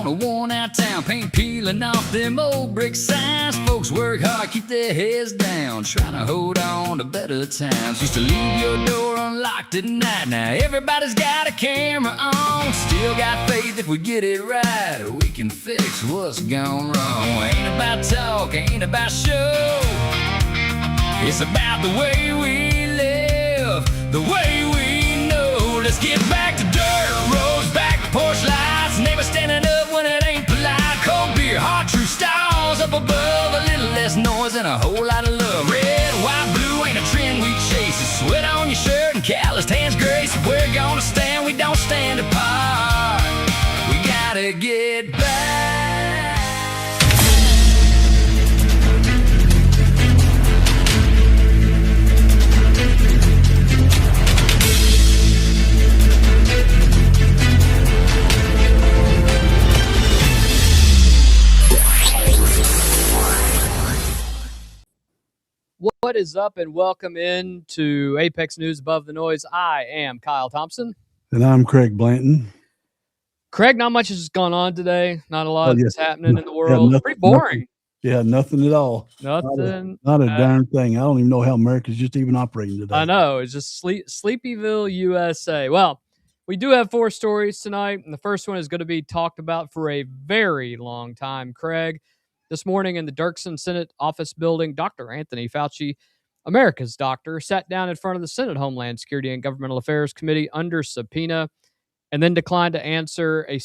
on a worn-out town, paint peeling off them old brick signs. Folks work hard, keep their heads down, trying to hold on to better times. Used to leave your door unlocked at night. Now everybody's got a camera on. Still got faith if we get it right, we can fix what's gone wrong. Ain't about talk, ain't about show. It's about the way we live, the way we know. Let's get back to dirt roads, back to porch lights. Neighbors standing up when it ain't polite. Cold beer, hard true stars up above. A little less noise and a whole lot of love. Red, white, blue ain't a trend we chase. It's sweat on your shirt and calloused hands grace. If we're gonna stand, we don't stand apart. We gotta get back. What is up, and welcome in to Apex News Above the Noise. I am Kyle Thompson. And I'm Craig Blanton. Craig, not much has gone on today. Not a lot is happening in the world. Nothing, pretty boring. Nothing at all. Nothing. Not a darn thing. I don't even know how America's just even operating today. I know. It's just Sleepyville, USA. Well, we do have 4 stories tonight, and the first one is going to be talked about for a very long time, Craig. This morning in the Dirksen Senate office building, Dr. Anthony Fauci, America's doctor, sat down in front of the Senate Homeland Security and Governmental Affairs Committee under subpoena and then declined to answer any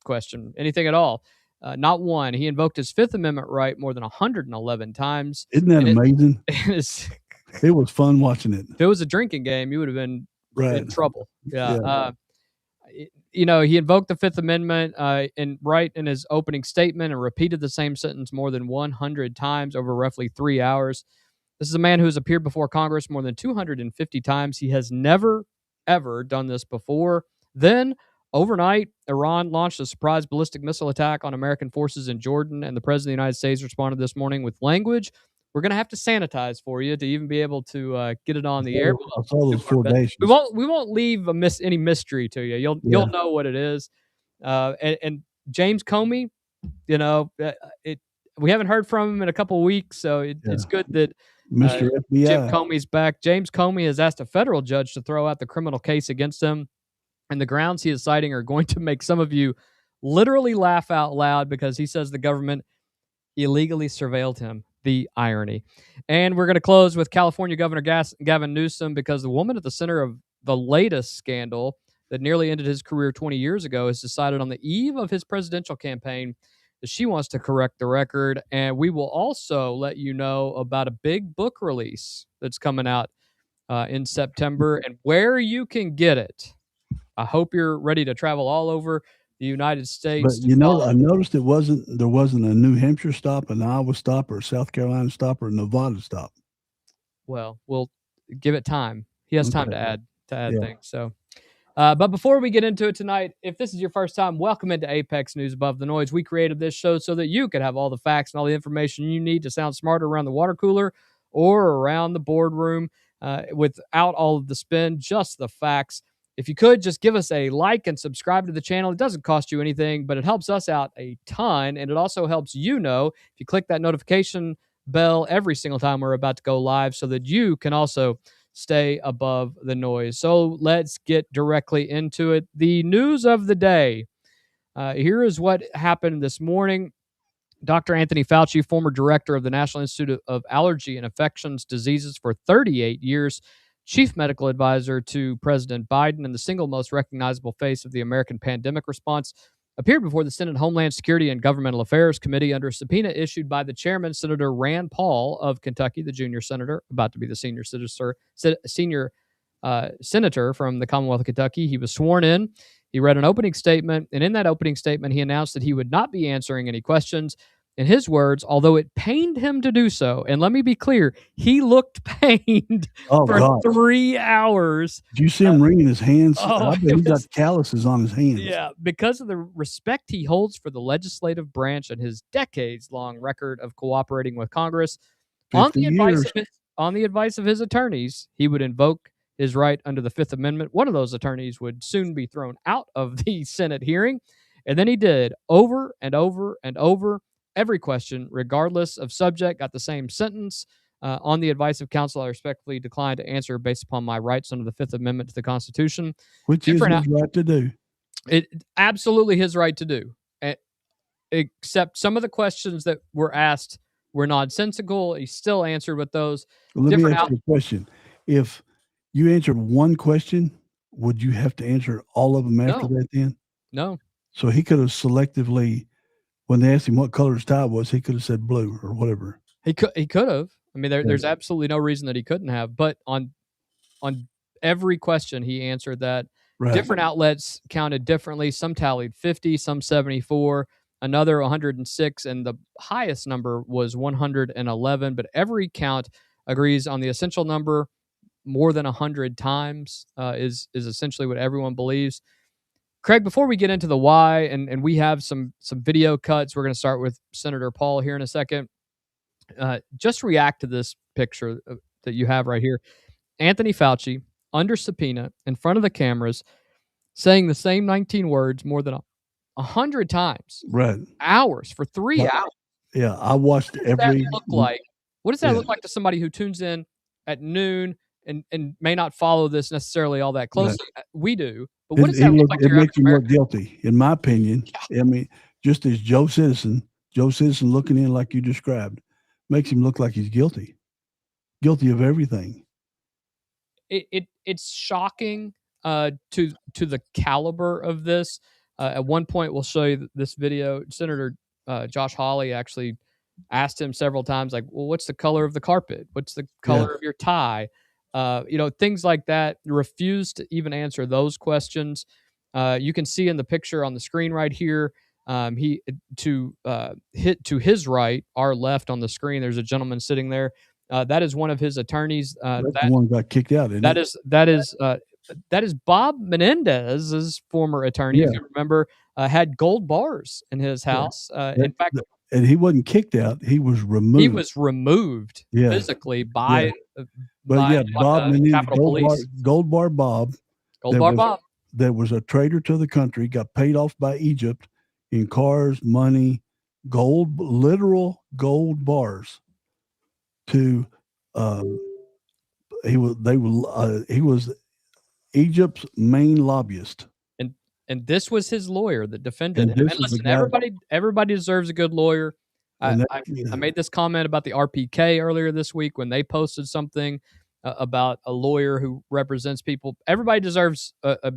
question, anything at all. Not one. He invoked his Fifth Amendment right more than 111 times. Isn't that amazing? It was fun watching it. If it was a drinking game, you would have been in trouble. Yeah. He invoked the Fifth Amendment in his opening statement and repeated the same sentence more than 100 times over roughly 3 hours. This is a man who has appeared before Congress more than 250 times. He has never, ever done this before. Then, overnight, Iran launched a surprise ballistic missile attack on American forces in Jordan, and the President of the United States responded this morning with language we're going to have to sanitize for you to even be able to get it on the air. We won't leave any mystery to you. You'll know what it is. And James Comey, we haven't heard from him in a couple of weeks, so it's good that Mr. FBI. Jim Comey's back. James Comey has asked a federal judge to throw out the criminal case against him, and the grounds he is citing are going to make some of you literally laugh out loud because he says the government illegally surveilled him. The irony. And we're going to close with California Governor Gavin Newsom because the woman at the center of the latest scandal that nearly ended his career 20 years ago has decided on the eve of his presidential campaign that she wants to correct the record. And we will also let you know about a big book release that's coming out in September and where you can get it. I hope you're ready to travel all over the United States. But I noticed there wasn't a New Hampshire stop, an Iowa stop, or a South Carolina stop, or a Nevada stop. Well, we'll give it time. He has time to add things. So, but before we get into it tonight, if this is your first time, welcome into Apex News Above the Noise. We created this show so that you could have all the facts and all the information you need to sound smarter around the water cooler or around the boardroom without all of the spin, just the facts. If you could, just give us a like and subscribe to the channel. It doesn't cost you anything, but it helps us out a ton, and it also helps you know if you click that notification bell every single time we're about to go live so that you can also stay above the noise. So let's get directly into it. The news of the day. Here is what happened this morning. Dr. Anthony Fauci, former director of the National Institute of Allergy and Infectious Diseases for 38 years, chief medical advisor to President Biden and the single most recognizable face of the American pandemic response, appeared before the Senate Homeland Security and Governmental Affairs Committee under a subpoena issued by the chairman, Senator Rand Paul of Kentucky, the junior senator, about to be the senior senator from the Commonwealth of Kentucky. He was sworn in. He read an opening statement, and in that opening statement, he announced that he would not be answering any questions. In his words, although it pained him to do so, and let me be clear, he looked pained for 3 hours. Did you see him wringing his hands? I bet he got calluses on his hands. Yeah, because of the respect he holds for the legislative branch and his decades-long record of cooperating with Congress. On the advice of his attorneys, he would invoke his right under the Fifth Amendment. One of those attorneys would soon be thrown out of the Senate hearing. And then he did over and over and over. Every question, regardless of subject, got the same sentence. On the advice of counsel, I respectfully decline to answer based upon my rights under the Fifth Amendment to the Constitution. Which is his right to do. It absolutely his right to do. Except some of the questions that were asked were nonsensical. He still answered with those. Well, let me ask you a question. If you answered one question, would you have to answer all of them after that then? No. So he could have selectively, when they asked him what color his tie was, he could have said blue or whatever. He could have. I mean, there's absolutely no reason that he couldn't have. But on every question, he answered that. Right. Different outlets counted differently. Some tallied 50, some 74, another 106, and the highest number was 111. But every count agrees on the essential number more than 100 times is essentially what everyone believes. Craig, before we get into the why, and we have some video cuts, we're going to start with Senator Paul here in a second. Just react to this picture that you have right here. Anthony Fauci, under subpoena, in front of the cameras, saying the same 19 words more than 100 times. Right. Hours, for 3 hours. Yeah, I watched every... What does that look like to somebody who tunes in at noon and may not follow this necessarily all that closely? Right. We do. But what does that look like to your average American? It makes you look guilty, in my opinion. Yeah. I mean, just as Joe Citizen looking in like you described, makes him look like he's guilty of everything. It's shocking to the caliber of this. At one point, we'll show you this video. Senator Josh Hawley actually asked him several times, like, well, what's the color of the carpet? What's the color of your tie? Things like that. Refused to even answer those questions. You can see in the picture on the screen right here, hit to his right, our left on the screen, there's a gentleman sitting there. That is one of his attorneys. That's the one who got kicked out. That is Bob Menendez's former attorney. If you remember, had gold bars in his house. In fact, and he wasn't kicked out; he was removed. He was removed physically by. Bob Menendez, Gold Bar Bob. That was a traitor to the country. Got paid off by Egypt in cars, money, literal gold bars. He was Egypt's main lobbyist. And this was his lawyer that defended him. And listen, everybody deserves a good lawyer. I made this comment about the RPK earlier this week when they posted something about a lawyer who represents people. Everybody deserves a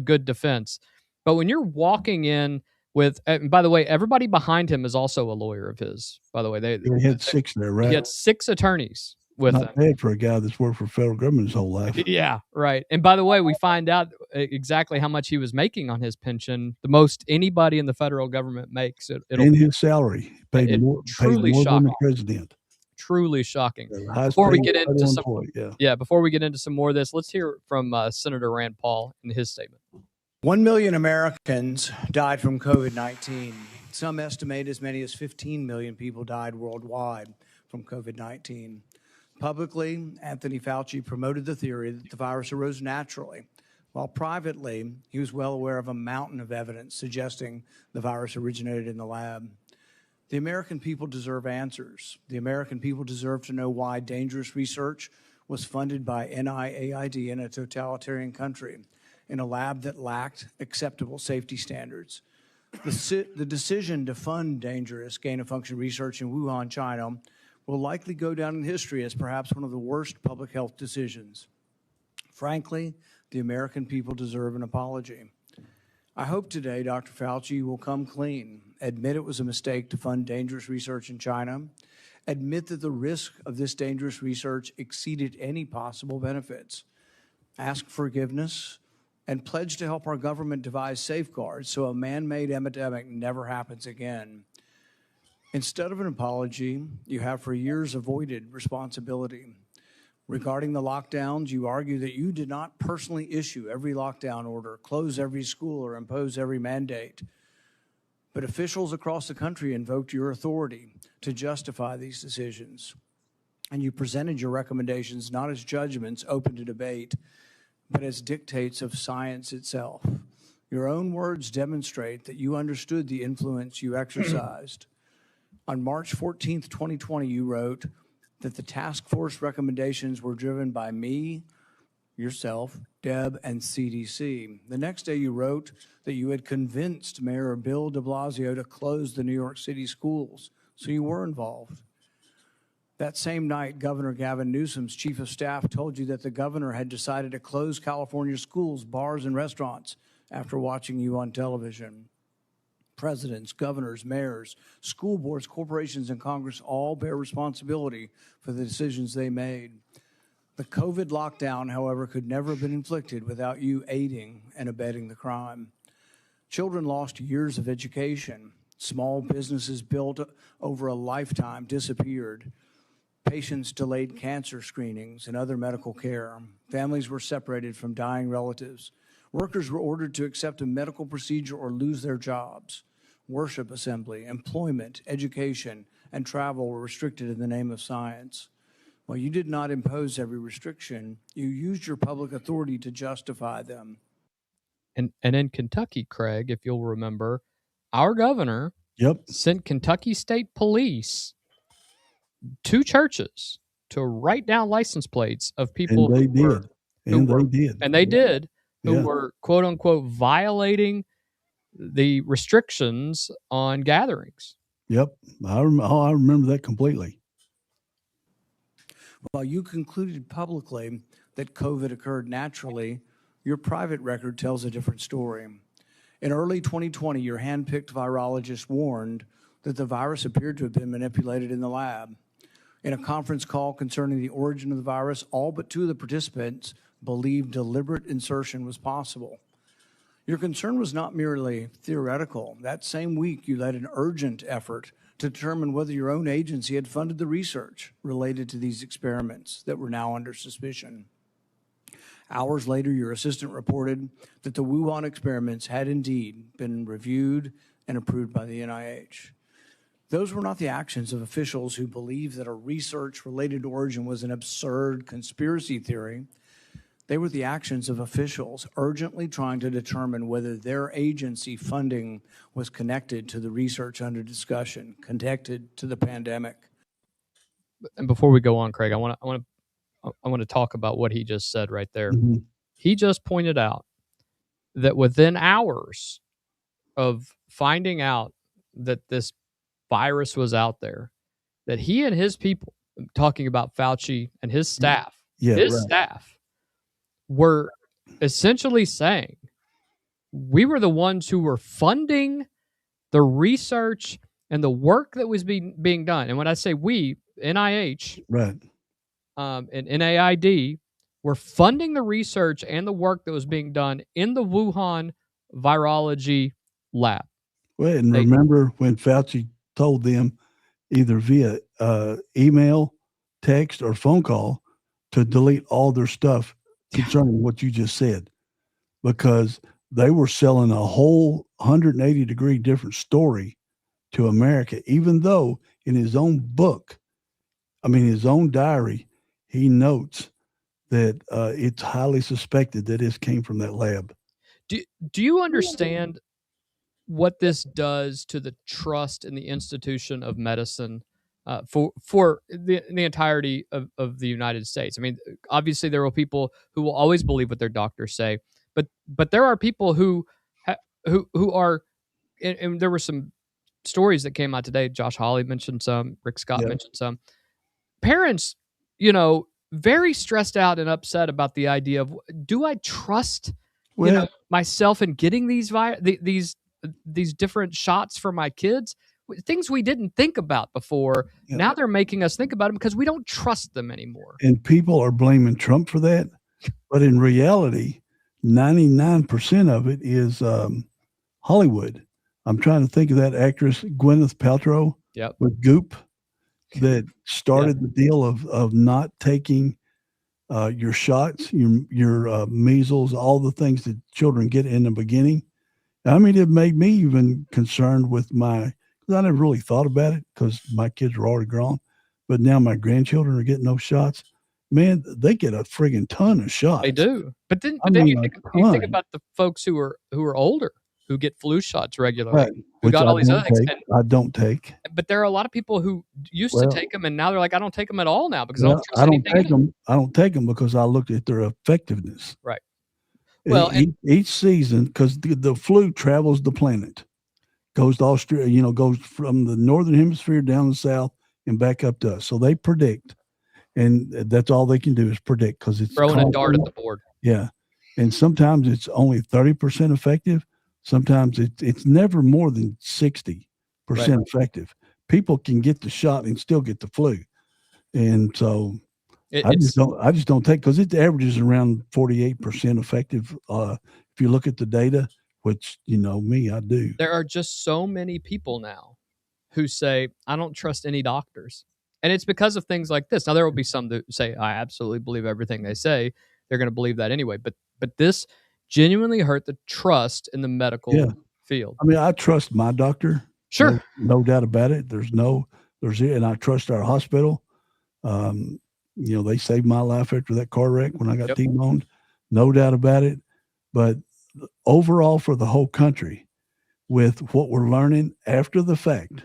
good defense. But when you're walking in with, and by the way, everybody behind him is also a lawyer of his. By the way, they had 6 there, right? He had 6 attorneys with him. Not bad for a guy that's worked for federal government his whole life. Yeah, right. And by the way, we find out exactly how much he was making on his pension, the most anybody in the federal government makes. In his salary, paid more than the president. Truly shocking. Before we get into some more of this, let's hear from Senator Rand Paul in his statement. 1 million Americans died from COVID-19. Some estimate as many as 15 million people died worldwide from COVID-19. Publicly, Anthony Fauci promoted the theory that the virus arose naturally, while privately, he was well aware of a mountain of evidence suggesting the virus originated in the lab. The American people deserve answers. The American people deserve to know why dangerous research was funded by NIAID in a totalitarian country, in a lab that lacked acceptable safety standards. The decision to fund dangerous gain-of-function research in Wuhan, China, will likely go down in history as perhaps one of the worst public health decisions. Frankly, the American people deserve an apology. I hope today Dr. Fauci will come clean, admit it was a mistake to fund dangerous research in China, admit that the risk of this dangerous research exceeded any possible benefits, ask forgiveness, and pledge to help our government devise safeguards so a man-made epidemic never happens again. Instead of an apology, you have for years avoided responsibility. Regarding the lockdowns, you argue that you did not personally issue every lockdown order, close every school, or impose every mandate. But officials across the country invoked your authority to justify these decisions. And you presented your recommendations not as judgments open to debate, but as dictates of science itself. Your own words demonstrate that you understood the influence you exercised. On March 14th, 2020, you wrote that the task force recommendations were driven by me, yourself, Deb, and CDC. The next day, you wrote that you had convinced Mayor Bill de Blasio to close the New York City schools, so you were involved. That same night, Governor Gavin Newsom's chief of staff told you that the governor had decided to close California schools, bars, and restaurants after watching you on television. Presidents, governors, mayors, school boards, corporations, and Congress all bear responsibility for the decisions they made. The COVID lockdown, however, could never have been inflicted without you aiding and abetting the crime. Children lost years of education. Small businesses built over a lifetime disappeared. Patients delayed cancer screenings and other medical care. Families were separated from dying relatives. Workers were ordered to accept a medical procedure or lose their jobs. Worship assembly, employment, education, and travel were restricted in the name of science. While you did not impose every restriction, you used your public authority to justify them. And in Kentucky, Craig, if you'll remember, our governor sent Kentucky State Police to churches to write down license plates of people and they did who were quote unquote violating the restrictions on gatherings. Yep. I remember that completely. While you concluded publicly that COVID occurred naturally, your private record tells a different story. In early 2020, your hand-picked virologist warned that the virus appeared to have been manipulated in the lab. In a conference call concerning the origin of the virus, all but two of the participants believed deliberate insertion was possible. Your concern was not merely theoretical. That same week, you led an urgent effort to determine whether your own agency had funded the research related to these experiments that were now under suspicion. Hours later, your assistant reported that the Wuhan experiments had indeed been reviewed and approved by the NIH. Those were not the actions of officials who believed that a research-related origin was an absurd conspiracy theory. They were the actions of officials urgently trying to determine whether their agency funding was connected to the research under discussion, connected to the pandemic. And before we go on, Craig, I want to talk about what he just said right there. Mm-hmm. He just pointed out that within hours of finding out that this virus was out there, that he and his people, talking about Fauci and his staff, staff were essentially saying we were the ones who were funding the research and the work that was being done. And when I say we, NIH, and NAID were funding the research and the work that was being done in the Wuhan virology lab. Well, and remember when Fauci told them either via email, text, or phone call to delete all their stuff concerning what you just said, because they were selling a whole 180-degree different story to America, even though in his own book, his own diary, he notes that it's highly suspected that this came from that lab. Do you understand what this does to the trust in the institution of medicine for the entirety of the United States? I mean, obviously there are people who will always believe what their doctors say, but there are people who are, and there were some stories that came out today. Josh Hawley mentioned some, Rick Scott mentioned some. Parents, very stressed out and upset about the idea of, do I trust myself in getting these different shots for my kids? Things we didn't think about before. Yeah. Now they're making us think about them because we don't trust them anymore. And people are blaming Trump for that. But in reality, 99% of it is Hollywood. I'm trying to think of that actress, Gwyneth Paltrow, with Goop, that started the deal of not taking your shots, your measles, all the things that children get in the beginning. It made me even concerned with because I never really thought about it because my kids were already grown, but now my grandchildren are getting those shots. man, they get a friggin' ton of shots. They do. But then you think about the folks who are older, who get flu shots regularly, right. who Which got all these other things. I don't take. But there are a lot of people who used to take them, and now they're like, I don't take them at all now because I don't trust anything take them. I don't take them because I looked at their effectiveness. Right. Well, each season, because the flu travels the planet, goes to Australia, goes from the northern hemisphere down the south and back up to us. So they predict, and that's all they can do is predict because it's throwing a dart at the board. Yeah, and sometimes it's only 30% effective. Sometimes it's never more than 60% effective. People can get the shot and still get the flu, and so. I just don't take, because it averages around 48% effective. If you look at the data, which me, I do. There are just so many people now who say, I don't trust any doctors. And it's because of things like this. Now, there will be some that say, I absolutely believe everything they say. They're going to believe that anyway. But this genuinely hurt the trust in the medical field. I mean, I trust my doctor. Sure. No doubt about it. And I trust our hospital. They saved my life after that car wreck when I got T-boned. No doubt about it. But overall, for the whole country, with what we're learning after the fact,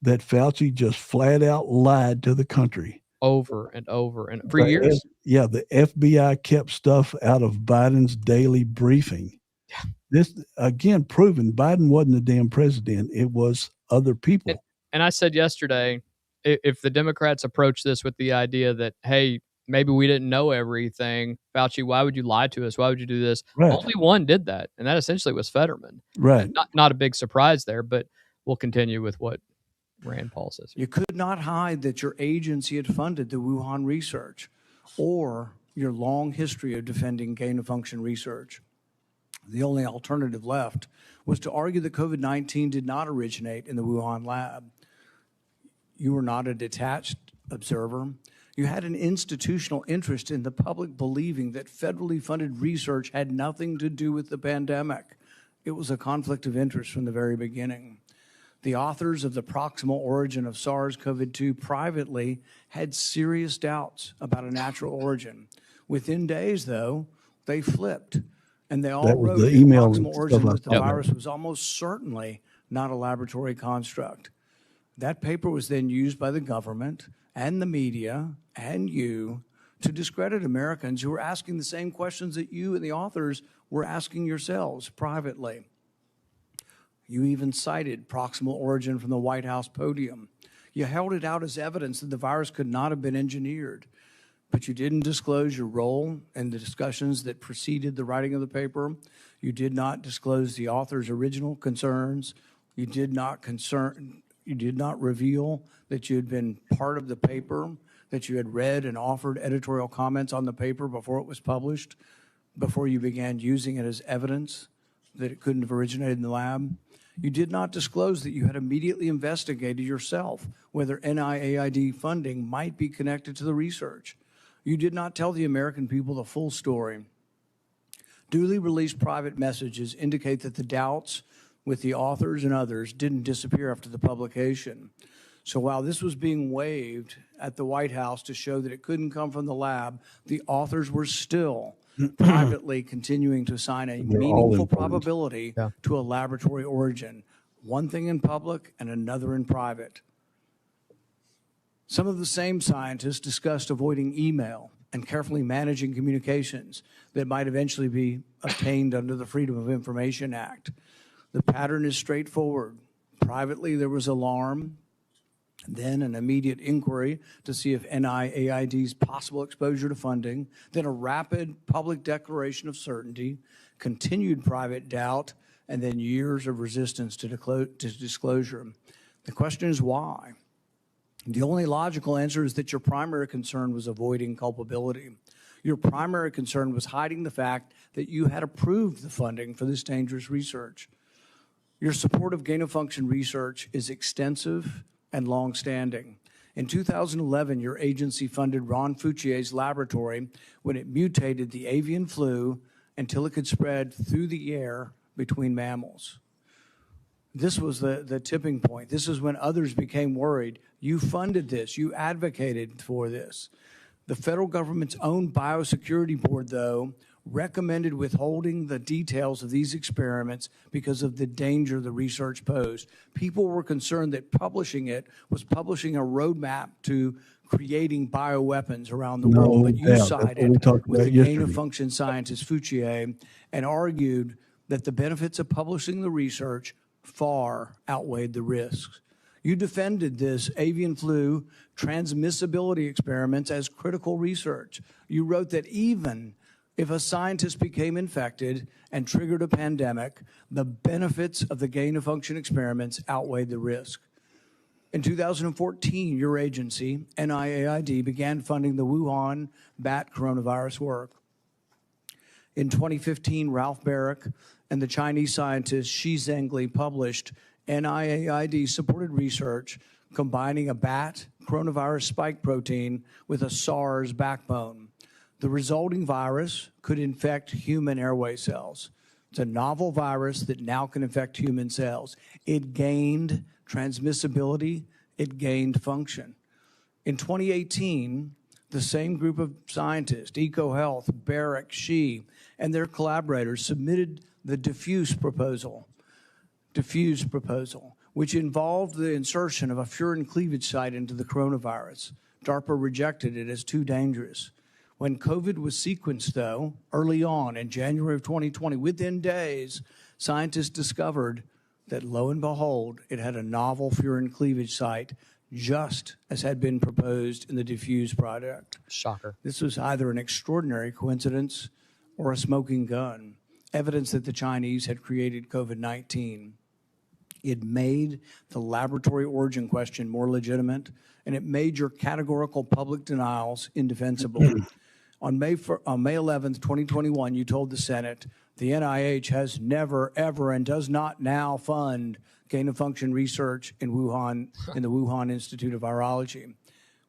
that Fauci just flat out lied to the country. Over and over and for years. The FBI kept stuff out of Biden's daily briefing. Yeah. This, again, proven Biden wasn't a damn president. It was other people. And I said yesterday, if the Democrats approach this with the idea that, hey, maybe we didn't know everything, Fauci, why would you lie to us? Why would you do this? Right. Only one did that, and that essentially was Fetterman. Right. Not a big surprise there, but we'll continue with what Rand Paul says. You could not hide that your agency had funded the Wuhan research or your long history of defending gain-of-function research. The only alternative left was to argue that COVID-19 did not originate in the Wuhan lab. You were not a detached observer. You had an institutional interest in the public believing that federally funded research had nothing to do with the pandemic. It was a conflict of interest from the very beginning. The authors of the proximal origin of SARS-CoV-2 privately had serious doubts about a natural origin. Within days, though, they flipped, and they all wrote the proximal origin of the virus was almost certainly not a laboratory construct. That paper was then used by the government and the media and you to discredit Americans who were asking the same questions that you and the authors were asking yourselves privately. You even cited proximal origin from the White House podium. You held it out as evidence that the virus could not have been engineered, but you didn't disclose your role in the discussions that preceded the writing of the paper. You did not disclose the author's original concerns. You did not reveal that you had been part of the paper, that you had read and offered editorial comments on the paper before it was published, before you began using it as evidence that it couldn't have originated in the lab. You did not disclose that you had immediately investigated yourself whether NIAID funding might be connected to the research. You did not tell the American people the full story. Duly released private messages indicate that the doubts with the authors and others didn't disappear after the publication. So while this was being waved at the White House to show that it couldn't come from the lab, the authors were still privately continuing to assign a meaningful probability to a laboratory origin, one thing in public and another in private. Some of the same scientists discussed avoiding email and carefully managing communications that might eventually be obtained under the Freedom of Information Act. The pattern is straightforward. Privately, there was alarm, then an immediate inquiry to see if NIAID's possible exposure to funding, then a rapid public declaration of certainty, continued private doubt, and then years of resistance to disclosure. The question is why? The only logical answer is that your primary concern was avoiding culpability. Your primary concern was hiding the fact that you had approved the funding for this dangerous research. Your support of gain-of-function research is extensive and long-standing. In 2011, your agency funded Ron Fauci's laboratory when it mutated the avian flu until it could spread through the air between mammals. This was the tipping point. This is when others became worried. You funded this. You advocated for this. The federal government's own biosecurity board, though, recommended withholding the details of these experiments because of the danger the research posed. People were concerned that publishing it was publishing a roadmap to creating bioweapons around the world. But you sided with the gain-of-function scientist Fauci and argued that the benefits of publishing the research far outweighed the risks. You defended this avian flu transmissibility experiments as critical research. You wrote that even if a scientist became infected and triggered a pandemic, the benefits of the gain-of-function experiments outweighed the risk. In 2014, your agency, NIAID, began funding the Wuhan bat coronavirus work. In 2015, Ralph Barrick and the Chinese scientist Shi Zhengli published NIAID-supported research combining a bat coronavirus spike protein with a SARS backbone. The resulting virus could infect human airway cells. It's a novel virus that now can infect human cells. It gained transmissibility, it gained function. In 2018, the same group of scientists, EcoHealth, Barrick, Shi, and their collaborators submitted the diffuse proposal, which involved the insertion of a furin cleavage site into the coronavirus. DARPA rejected it as too dangerous. When COVID was sequenced, though, early on in January of 2020, within days, scientists discovered that, lo and behold, it had a novel furin cleavage site, just as had been proposed in the diffuse project. Shocker. This was either an extraordinary coincidence or a smoking gun, evidence that the Chinese had created COVID-19. It made the laboratory origin question more legitimate, and it made your categorical public denials indefensible. On May 11th, 2021, you told the Senate, the NIH has never, ever, and does not now fund gain-of-function research in Wuhan, in the Wuhan Institute of Virology.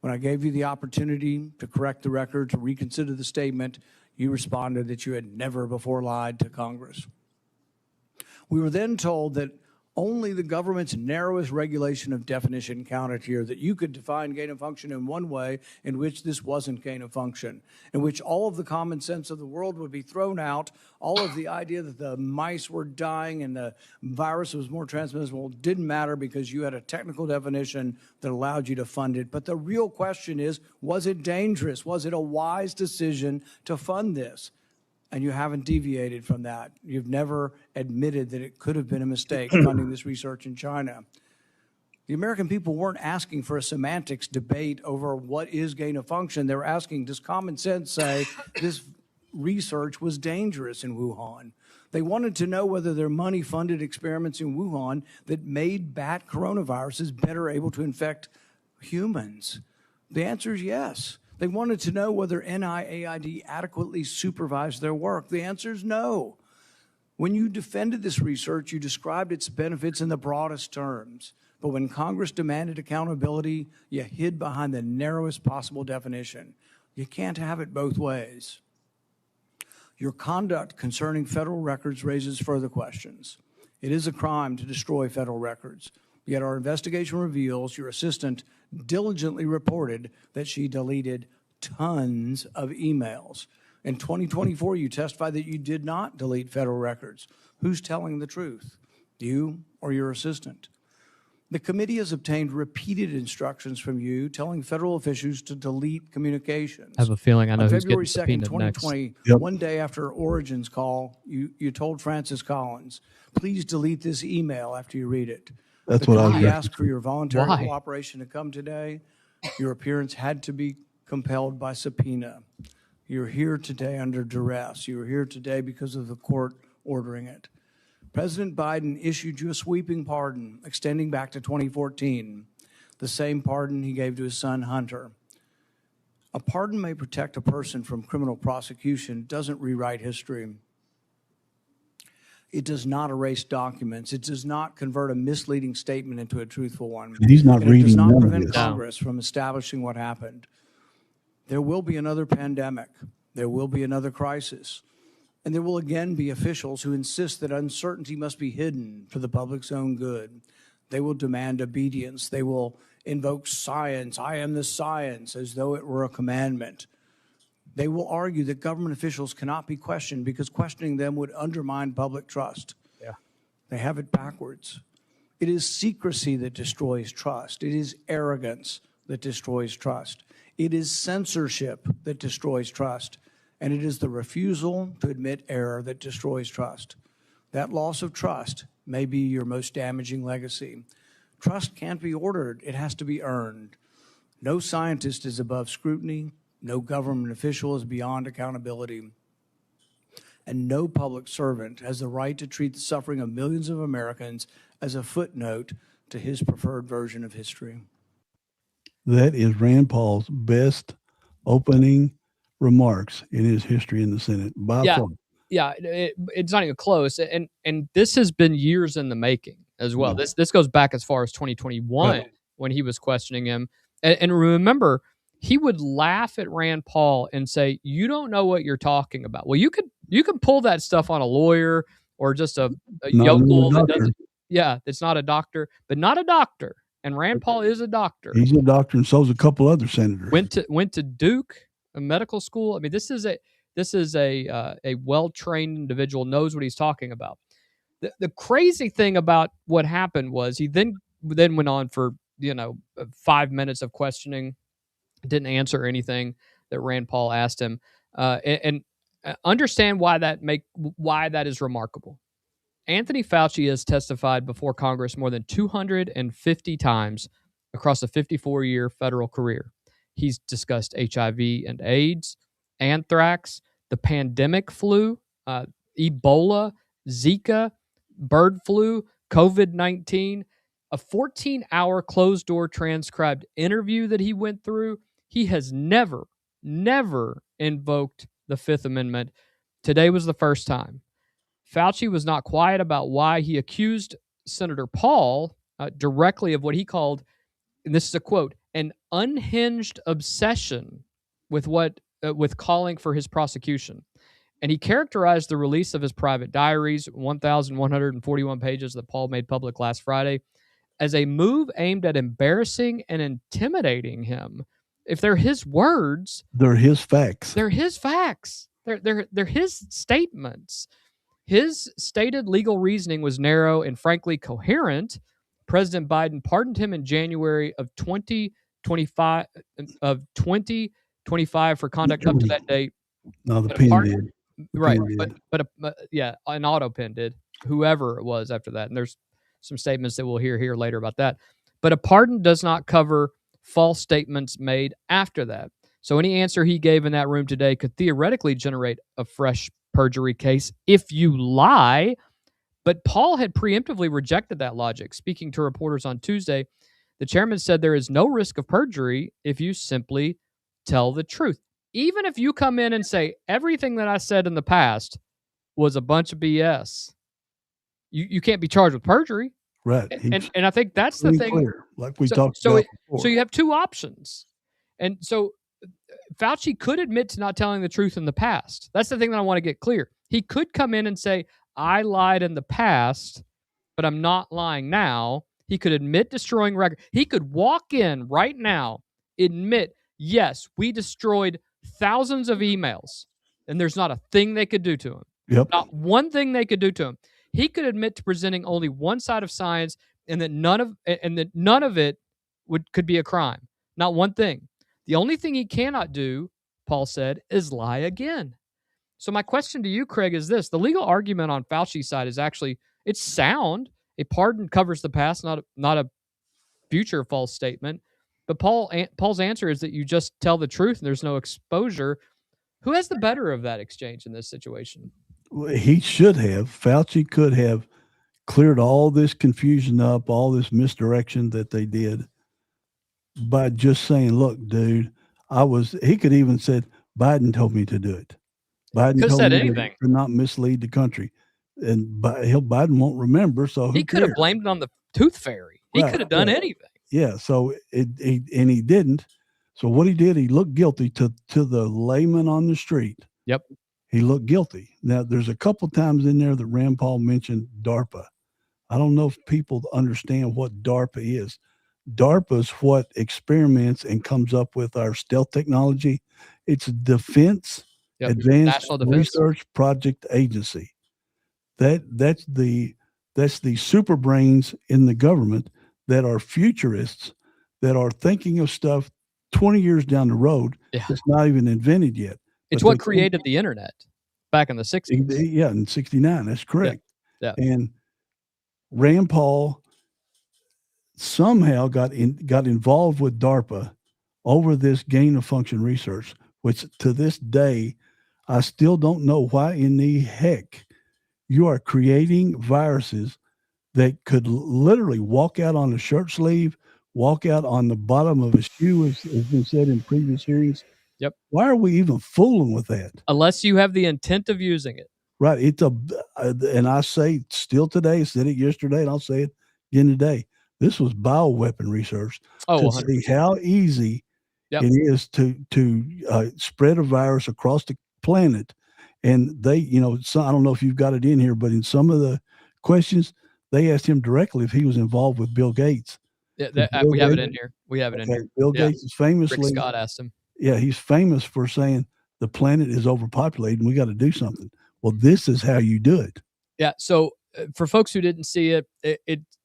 When I gave you the opportunity to correct the record, to reconsider the statement, you responded that you had never before lied to Congress. We were then told that only the government's narrowest regulation of definition counted here, that you could define gain of function in one way in which this wasn't gain of function, in which all of the common sense of the world would be thrown out, all of the idea that the mice were dying and the virus was more transmissible didn't matter because you had a technical definition that allowed you to fund it. But the real question is, was it dangerous? Was it a wise decision to fund this? And you haven't deviated from that. You've never admitted that it could have been a mistake funding this research in China. The American people weren't asking for a semantics debate over what is gain of function. They were asking, does common sense say this research was dangerous in Wuhan? They wanted to know whether their money-funded experiments in Wuhan that made bat coronaviruses better able to infect humans. The answer is yes. They wanted to know whether NIAID adequately supervised their work. The answer is no. When you defended this research, you described its benefits in the broadest terms. But when Congress demanded accountability, you hid behind the narrowest possible definition. You can't have it both ways. Your conduct concerning federal records raises further questions. It is a crime to destroy federal records. Yet our investigation reveals your assistant diligently reported that she deleted tons of emails. In 2024, you testified that you did not delete federal records. Who's telling the truth, you or your assistant? The committee has obtained repeated instructions from you telling federal officials to delete communications. I have a feeling I know who's February getting 2nd, subpoenaed 2020, next. one day after Origin's call, you told Francis Collins, please delete this email after you read it. That's what I was asked for your voluntary Why? cooperation to come today. Your appearance had to be compelled by subpoena. You're here today under duress. You are here today because of the court ordering it. President Biden issued you a sweeping pardon extending back to 2014, the same pardon he gave to his son Hunter. A pardon may protect a person from criminal prosecution. It doesn't rewrite history. It does not erase documents. It does not convert a misleading statement into a truthful one. He's not and reading it does not none of prevent this. Congress from establishing what happened. There will be another pandemic. There will be another crisis. And there will again be officials who insist that uncertainty must be hidden for the public's own good. They will demand obedience. They will invoke science. I am the science, as though it were a commandment. They will argue that government officials cannot be questioned because questioning them would undermine public trust. Yeah. They have it backwards. It is secrecy that destroys trust. It is arrogance that destroys trust. It is censorship that destroys trust. And it is the refusal to admit error that destroys trust. That loss of trust may be your most damaging legacy. Trust can't be ordered. It has to be earned. No scientist is above scrutiny. No government official is beyond accountability. And no public servant has the right to treat the suffering of millions of Americans as a footnote to his preferred version of history. That is Rand Paul's best opening remarks in his history in the Senate by far. Yeah, it's not even close. And this has been years in the making as well. Yeah. This goes back as far as 2021 when he was questioning him. And remember, he would laugh at Rand Paul and say, "You don't know what you're talking about." Well, you can pull that stuff on a lawyer or just a yokel that doesn't. Yeah, it's not a doctor, but not a doctor. And Rand Paul is a doctor. He's a doctor, and so's a couple other senators. Went to Duke, a medical school. I mean, this is a well-trained individual, knows what he's talking about. The crazy thing about what happened was he then went on for 5 minutes of questioning, didn't answer anything that Rand Paul asked him, and understand why that is remarkable. Anthony Fauci has testified before Congress more than 250 times across a 54-year federal career. He's discussed HIV and AIDS, anthrax, the pandemic flu, Ebola, Zika, bird flu, COVID-19, a 14-hour closed-door transcribed interview that he went through. He has never invoked the Fifth Amendment. Today was the first time. Fauci was not quiet about why he accused Senator Paul directly of what he called, and this is a quote, an unhinged obsession with calling for his prosecution. And he characterized the release of his private diaries, 1,141 pages that Paul made public last Friday, as a move aimed at embarrassing and intimidating him. If they're his words, they're his facts. They're his facts. They're his statements. His stated legal reasoning was narrow and frankly coherent. President Biden pardoned him in January of 2025 for conduct up to that date. No, the pen did. Right, but an auto pen did. Whoever it was after that, and there's some statements that we'll hear here later about that. But a pardon does not cover false statements made after that. So any answer he gave in that room today could theoretically generate a fresh perjury case if you lie. But Paul had preemptively rejected that logic. Speaking to reporters on Tuesday, the chairman said there is no risk of perjury if you simply tell the truth. Even if you come in and say everything that I said in the past was a bunch of BS, you can't be charged with perjury. Right. And I think that's the thing. Clear, like we talked about before. So you have two options. And so Fauci could admit to not telling the truth in the past. That's the thing that I want to get clear. He could come in and say, I lied in the past, but I'm not lying now. He could admit destroying record. He could walk in right now, admit, yes, we destroyed thousands of emails, and there's not a thing they could do to him. Yep. Not one thing they could do to him. He could admit to presenting only one side of science, and that none of it could be a crime. Not one thing. The only thing he cannot do, Paul said, is lie again. So my question to you, Craig, is this. The legal argument on Fauci's side is actually, it's sound. A pardon covers the past, not a future false statement. But Paul's answer is that you just tell the truth and there's no exposure. Who has the better of that exchange in this situation? He should have. Fauci could have cleared all this confusion up, all this misdirection that they did by just saying, look, dude, he could even said, Biden told me to do it. Biden told me to not mislead the country. And Biden won't remember. So he could have blamed it on the tooth fairy. He could have done anything. Yeah. So he didn't. So what he did, he looked guilty to the layman on the street. Yep. He looked guilty. Now, there's a couple times in there that Rand Paul mentioned DARPA. I don't know if people understand what DARPA is. DARPA is what experiments and comes up with our stealth technology It's Defense Advanced Research Project Agency. That's the super brains in the government that are futurists, that are thinking of stuff 20 years down the road that's not even invented yet. It's what created the internet back in the 60s. Yeah, in 69. That's correct. Yeah. And Rand Paul somehow got involved with DARPA over this gain of function research, which to this day, I still don't know why in the heck you are creating viruses that could literally walk out on a shirt sleeve, walk out on the bottom of a shoe, as has been said in previous hearings. Yep. Why are we even fooling with that? Unless you have the intent of using it. Right. It's and I say still today, said it yesterday, and I'll say it again today. This was bioweapon research to 100%. see how easy it is to spread a virus across the planet. And they, I don't know if you've got it in here, but in some of the questions, they asked him directly if he was involved with Bill Gates. Yeah, we have it in here. We have it in here. Bill Gates is famously. Rick Scott asked him. Yeah, he's famous for saying the planet is overpopulated and we got to do something. Well, this is how you do it. Yeah. So for folks who didn't see it,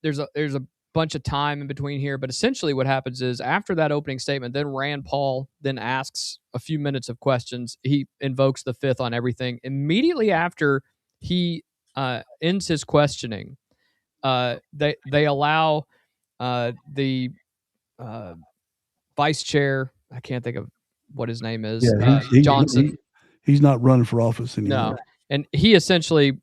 there's a bunch of time in between here, but essentially what happens is after that opening statement, then Rand Paul then asks a few minutes of questions. He invokes the fifth on everything. Immediately after he ends his questioning, they allow the vice chair, I can't think of what his name is, Johnson. He's not running for office anymore. No, and he essentially,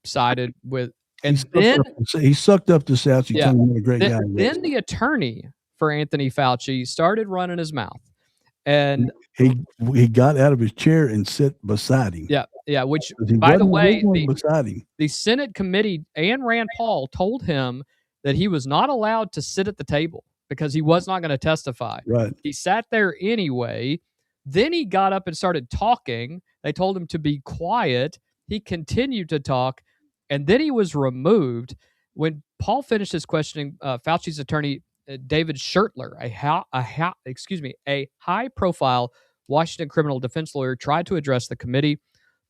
sided with. And then he sucked up to Fauci, telling him what a great guy. Then the attorney for Anthony Fauci started running his mouth, and he got out of his chair and sat beside him. Yeah. Which, by the way, beside him, the Senate committee and Rand Paul told him that he was not allowed to sit at the table because he was not going to testify. Right. He sat there anyway. Then he got up and started talking. They told him to be quiet. He continued to talk. And then he was removed. When Paul finished his questioning, Fauci's attorney, David Shurtler, a high-profile Washington criminal defense lawyer, tried to address the committee.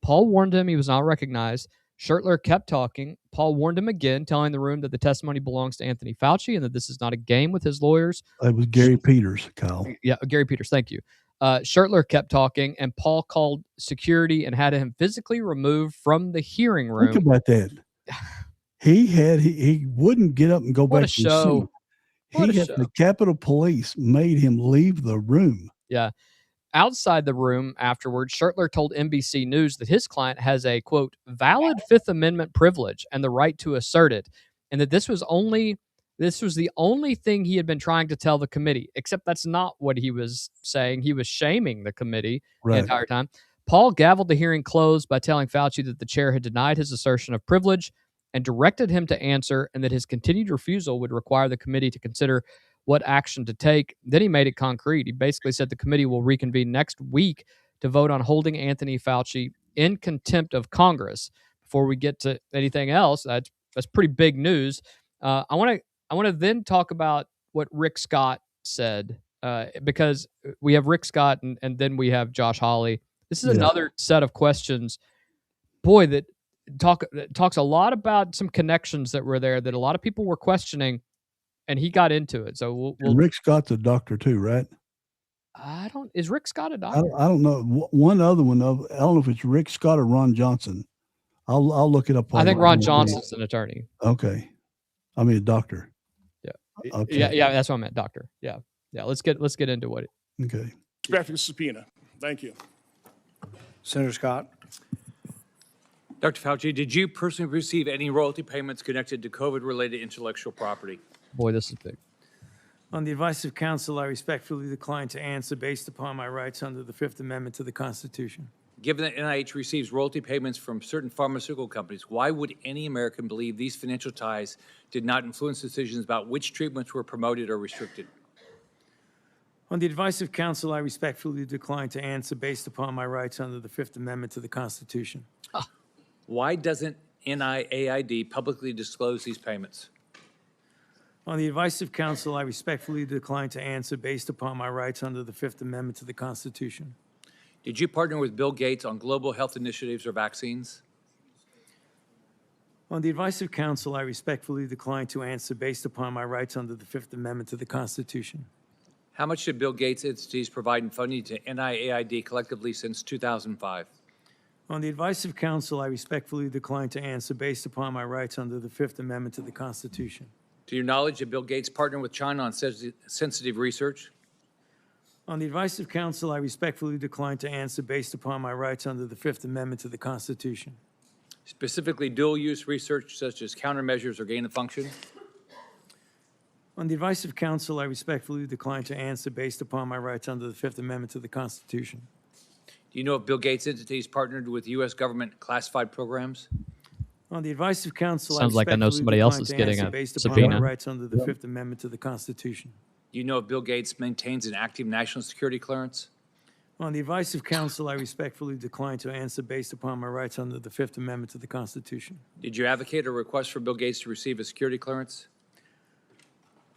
Paul warned him he was not recognized. Shurtler kept talking. Paul warned him again, telling the room that the testimony belongs to Anthony Fauci and that this is not a game with his lawyers. It was Gary Peters, Kyle. Yeah, Gary Peters, thank you. Shurtler kept talking, and Paul called security and had him physically removed from the hearing room. Think about that. He wouldn't get up and go back to the seat. The Capitol Police made him leave the room. Yeah. Outside the room afterwards, Shurtler told NBC News that his client has a, quote, valid Fifth Amendment privilege and the right to assert it, and that this was the only thing he had been trying to tell the committee, except that's not what he was saying. He was shaming the committee the entire time. Paul gavelled the hearing closed by telling Fauci that the chair had denied his assertion of privilege and directed him to answer, and that his continued refusal would require the committee to consider what action to take. Then he made it concrete. He basically said the committee will reconvene next week to vote on holding Anthony Fauci in contempt of Congress. Before we get to anything else, that's pretty big news. I want to then talk about what Rick Scott said, because we have Rick Scott and then we have Josh Hawley. This is another set of questions, boy, that talks a lot about some connections that were there that a lot of people were questioning, and he got into it. So Rick Scott's a doctor too, right? Is Rick Scott a doctor? I don't know. One other one, I don't know if it's Rick Scott or Ron Johnson. I'll look it up. I think Ron Johnson's an attorney. Okay. I mean, a doctor. Yeah. Okay. Yeah. That's what I meant. Doctor. Yeah. Let's get into it. Okay. Respect for the subpoena. Thank you. Senator Scott. Dr. Fauci, did you personally receive any royalty payments connected to COVID-related intellectual property? Boy, this is big. On the advice of counsel, I respectfully decline to answer based upon my rights under the Fifth Amendment to the Constitution. Given that NIH receives royalty payments from certain pharmaceutical companies, why would any American believe these financial ties did not influence decisions about which treatments were promoted or restricted? On the advice of counsel, I respectfully decline to answer based upon my rights under the Fifth Amendment to the Constitution. Why doesn't NIAID publicly disclose these payments? On the advice of counsel, I respectfully decline to answer based upon my rights under the Fifth Amendment to the Constitution. Did you partner with Bill Gates on global health initiatives or vaccines? On the advice of counsel, I respectfully decline to answer based upon my rights under the Fifth Amendment to the Constitution. How much did Bill Gates entities provide in funding to NIAID collectively since 2005? On the advice of counsel, I respectfully decline to answer based upon my rights under the Fifth Amendment to the Constitution. To your knowledge, did Bill Gates partner with China on sensitive research? On the advice of counsel, I respectfully decline to answer based upon my rights under the Fifth Amendment to the Constitution. Specifically, dual-use research such as countermeasures or gain of function? On the advice of counsel, I respectfully decline to answer based upon my rights under the Fifth Amendment to the Constitution. Do you know if Bill Gates' entities partnered with U.S. government classified programs? On the advice of counsel, Sounds like I know somebody else is getting a based upon subpoena. my rights under the Fifth Amendment to the Constitution. Do you know if Bill Gates maintains an active national security clearance? On the advice of counsel, I respectfully decline to answer based upon my rights under the Fifth Amendment to the Constitution. Did you advocate or request for Bill Gates to receive a security clearance?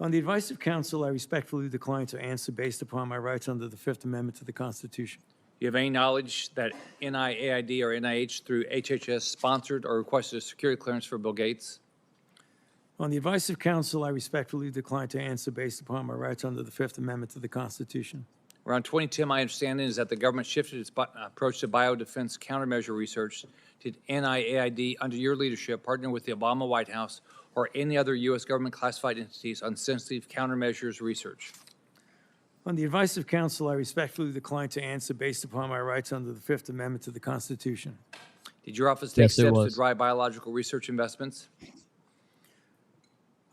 On the advice of counsel, I respectfully decline to answer based upon my rights under the Fifth Amendment to the Constitution. Do you have any knowledge that NIAID or NIH through HHS sponsored or requested a security clearance for Bill Gates? On the advice of counsel, I respectfully decline to answer based upon my rights under the Fifth Amendment to the Constitution. Around 2010, my understanding is that the government shifted its approach to biodefense countermeasure research. Did NIAID, under your leadership, partner with the Obama White House or any other U.S. government classified entities on sensitive countermeasures research? On the advice of counsel, I respectfully decline to answer based upon my rights under the Fifth Amendment to the Constitution. Did your office take Yes, it steps to was. drive biological research investments?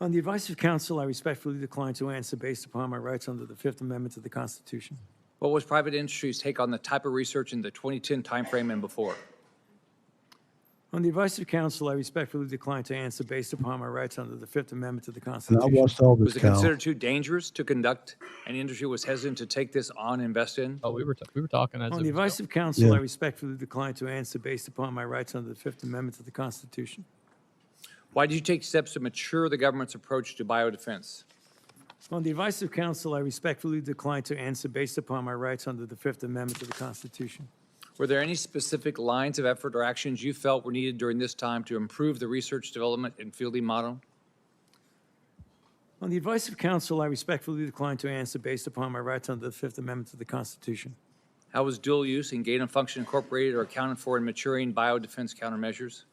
On the advice of counsel, I respectfully decline to answer based upon my rights under the Fifth Amendment to the Constitution. What was private industry's take on the type of research in the 2010 timeframe and before? On the advice of counsel, I respectfully decline to answer based upon my rights under the Fifth Amendment to the And I Constitution. watched all Was this, it Cal. considered too dangerous to conduct, and industry was hesitant to take this on and invest in? Oh, we were talking as On it the was advice going. of counsel, Yeah. I respectfully decline to answer based upon my rights under the Fifth Amendment to the Constitution. Why did you take steps to mature the government's approach to biodefense? On the advice of counsel, I respectfully decline to answer based upon my rights under the Fifth Amendment to the Constitution. Were there any specific lines of effort or actions you felt were needed during this time to improve the research development and fielding model? On the advice of counsel, I respectfully decline to answer based upon my rights under the Fifth Amendment to the Constitution. How was dual use and gain of function incorporated or accounted for in maturing biodefense countermeasures?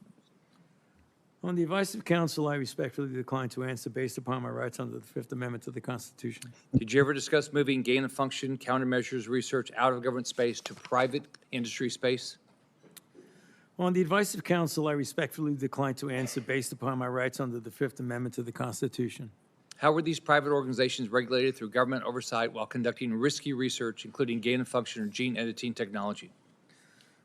On the advice of counsel, I respectfully decline to answer based upon my rights under the Fifth Amendment to the Constitution. Did you ever discuss moving gain of function countermeasures research out of government space to private industry space? On the advice of counsel, I respectfully decline to answer based upon my rights under the Fifth Amendment to the Constitution. How were these private organizations regulated through government oversight while conducting risky research, including gain of function or gene editing technology?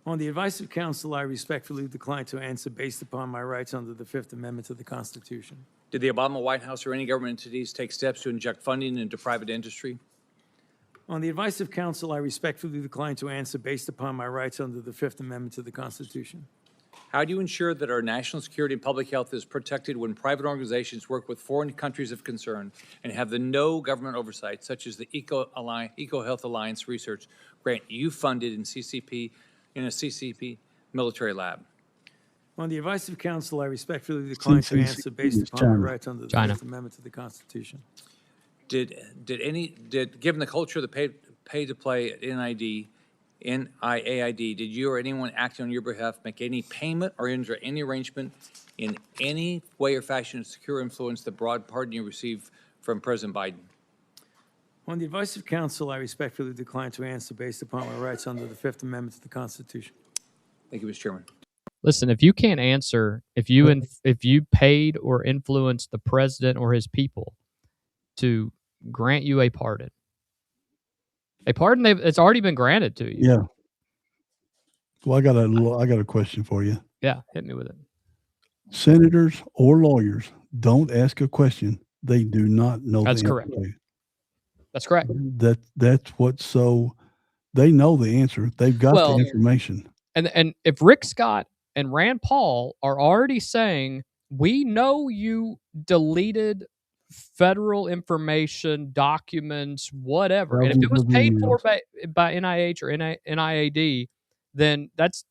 On the advice of counsel, I respectfully decline to answer based upon my rights under the Fifth Amendment to the Constitution. Did the Obama White House or any government entities take steps to inject funding into private industry? On the advice of counsel, I respectfully decline to answer based upon my rights under the Fifth Amendment to the Constitution. How do you ensure that our national security and public health is protected when private organizations work with foreign countries of concern and have the no government oversight, such as the EcoHealth Alliance research grant you funded in a CCP military lab? On the advice of counsel, I respectfully decline to answer based upon my rights under the China. Fifth Amendment to the Constitution. Given the culture of the pay to play at NIAID, did you or anyone acting on your behalf make any payment or enter any arrangement in any way or fashion to secure influence the broad pardon you received from President Biden? On the advice of counsel, I respectfully decline to answer based upon my rights under the Fifth Amendment to the Constitution. Thank you, Mr. Chairman. Listen, if you can't answer, if you paid or influenced the president or his people to grant you a pardon, it's already been granted to you. Yeah. Well, I got a question for you. Yeah, hit me with it. Senators or lawyers don't ask a question they do not know. That's the correct. answer to. That's correct. That's what's so. They know the answer. They've got the information. And if Rick Scott and Rand Paul are already saying, we know you deleted federal information, documents, whatever. And if it was paid for by NIH or NIAD, then that's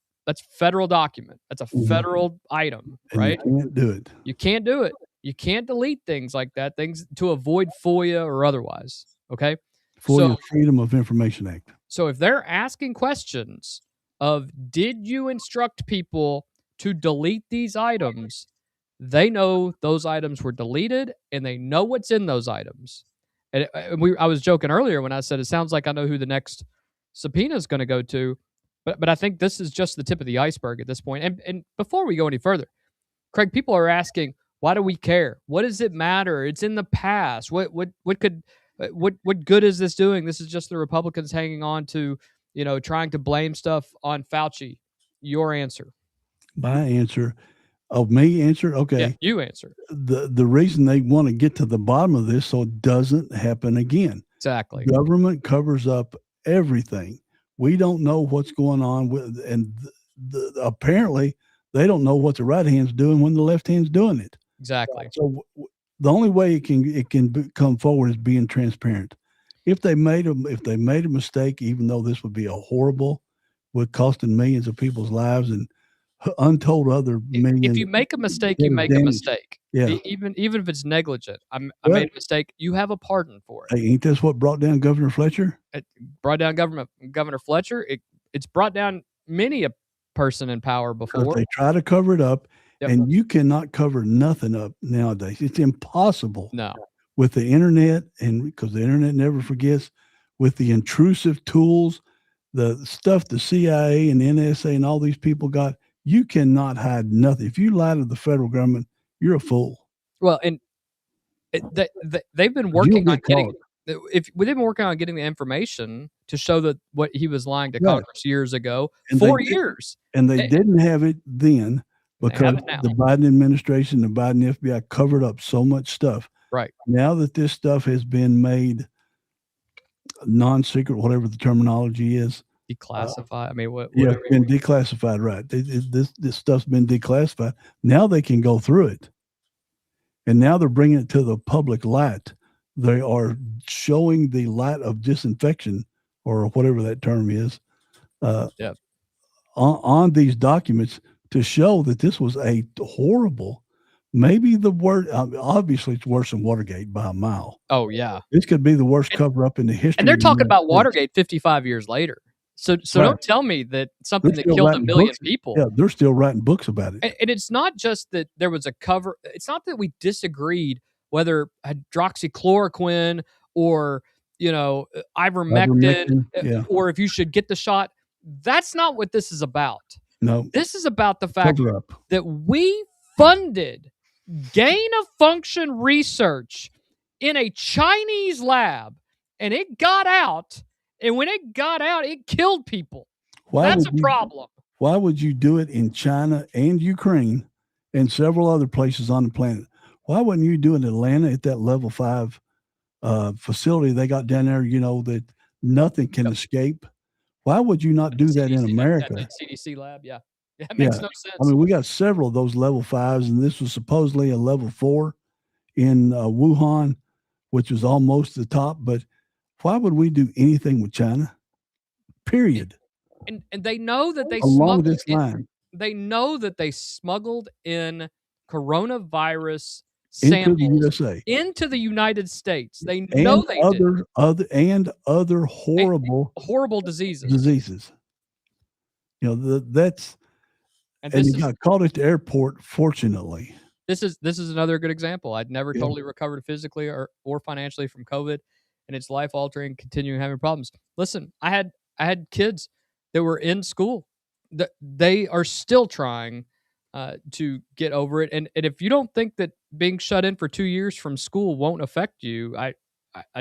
federal document. That's a federal item, right? And you can't do it. You can't do it. You can't delete things like that, things to avoid FOIA or otherwise. Okay. FOIA, Freedom of Information Act. So if they're asking questions of, did you instruct people to delete these items, they know those items were deleted and they know what's in those items. And I was joking earlier when I said it sounds like I know who the next subpoena is going to go to, but I think this is just the tip of the iceberg at this point. And before we go any further, Craig, people are asking, why do we care? What does it matter? It's in the past. What good is this doing? This is just the Republicans hanging on to, trying to blame stuff on Fauci. Your answer. My answer. Oh, me answer? Okay. Yeah, you answer. The reason they want to get to the bottom of this so it doesn't happen again. Exactly. Government covers up everything. We don't know what's going on with, and apparently they don't know what the right hand's doing when the left hand's doing it. Exactly. So the only way it can come forward is being transparent. If they made a mistake, even though this would be a horrible, would costing millions of people's lives and untold other millions. If you make a mistake, you make a mistake. Yeah. Even if it's negligent. I made a mistake. You have a pardon for it. Hey, ain't this what brought down Governor Fletcher? It brought down Governor Fletcher. It's brought down many a person in power before. They try to cover it up, and you cannot cover nothing up nowadays. It's impossible. No. With the internet, and because the internet never forgets, with the intrusive tools, the stuff the CIA and NSA and all these people got, you cannot hide nothing. If you lie to the federal government, you're a fool. Well, and they've been working on getting. They've been working on getting the information to show that what he was lying to Congress years ago, and 4 years, and they didn't have it then because the Biden administration, the Biden FBI covered up so much stuff. Right now that this stuff has been made non-secret, whatever the terminology is. Declassified. I mean, what? Yeah, it's been declassified, right? This stuff's been declassified. Now they can go through it, and now they're bringing it to the public light. They are showing the light of disinfection, or whatever that term is, on these documents to show that this was a horrible. Maybe the word, obviously, it's worse than Watergate by a mile. Oh yeah, this could be the worst cover-up in the history. And they're talking about Watergate 55 years later. So don't tell me that something that killed a million people. Yeah, they're still writing books about it. And it's not just that there was a cover. It's not that we disagreed whether hydroxychloroquine or, ivermectin, or if you should get the shot. That's not what this is about. No. This is about the fact that we funded gain-of-function research in a Chinese lab, and it got out. And when it got out, it killed people. That's a problem. Why would you do it in China and Ukraine and several other places on the planet? Why wouldn't you do it in Atlanta at that level 5 facility they got down there, that nothing can escape? Why would you not do that in America? That CDC lab, yeah. That makes no sense. I mean, we got several of those level 5s, and this was supposedly a level 4 in Wuhan, which was almost the top, but why would we do anything with China? Period. And they know that they along this line. They know that they smuggled in coronavirus samples into the United States. They know they did. Other horrible diseases. That's and you got caught at the airport. Fortunately, this is another good example. I'd never totally recovered physically or financially from COVID. And it's life altering, continuing having problems. Listen, I had kids that were in school. They are still trying to get over it. And if you don't think that being shut in for 2 years from school won't affect you, I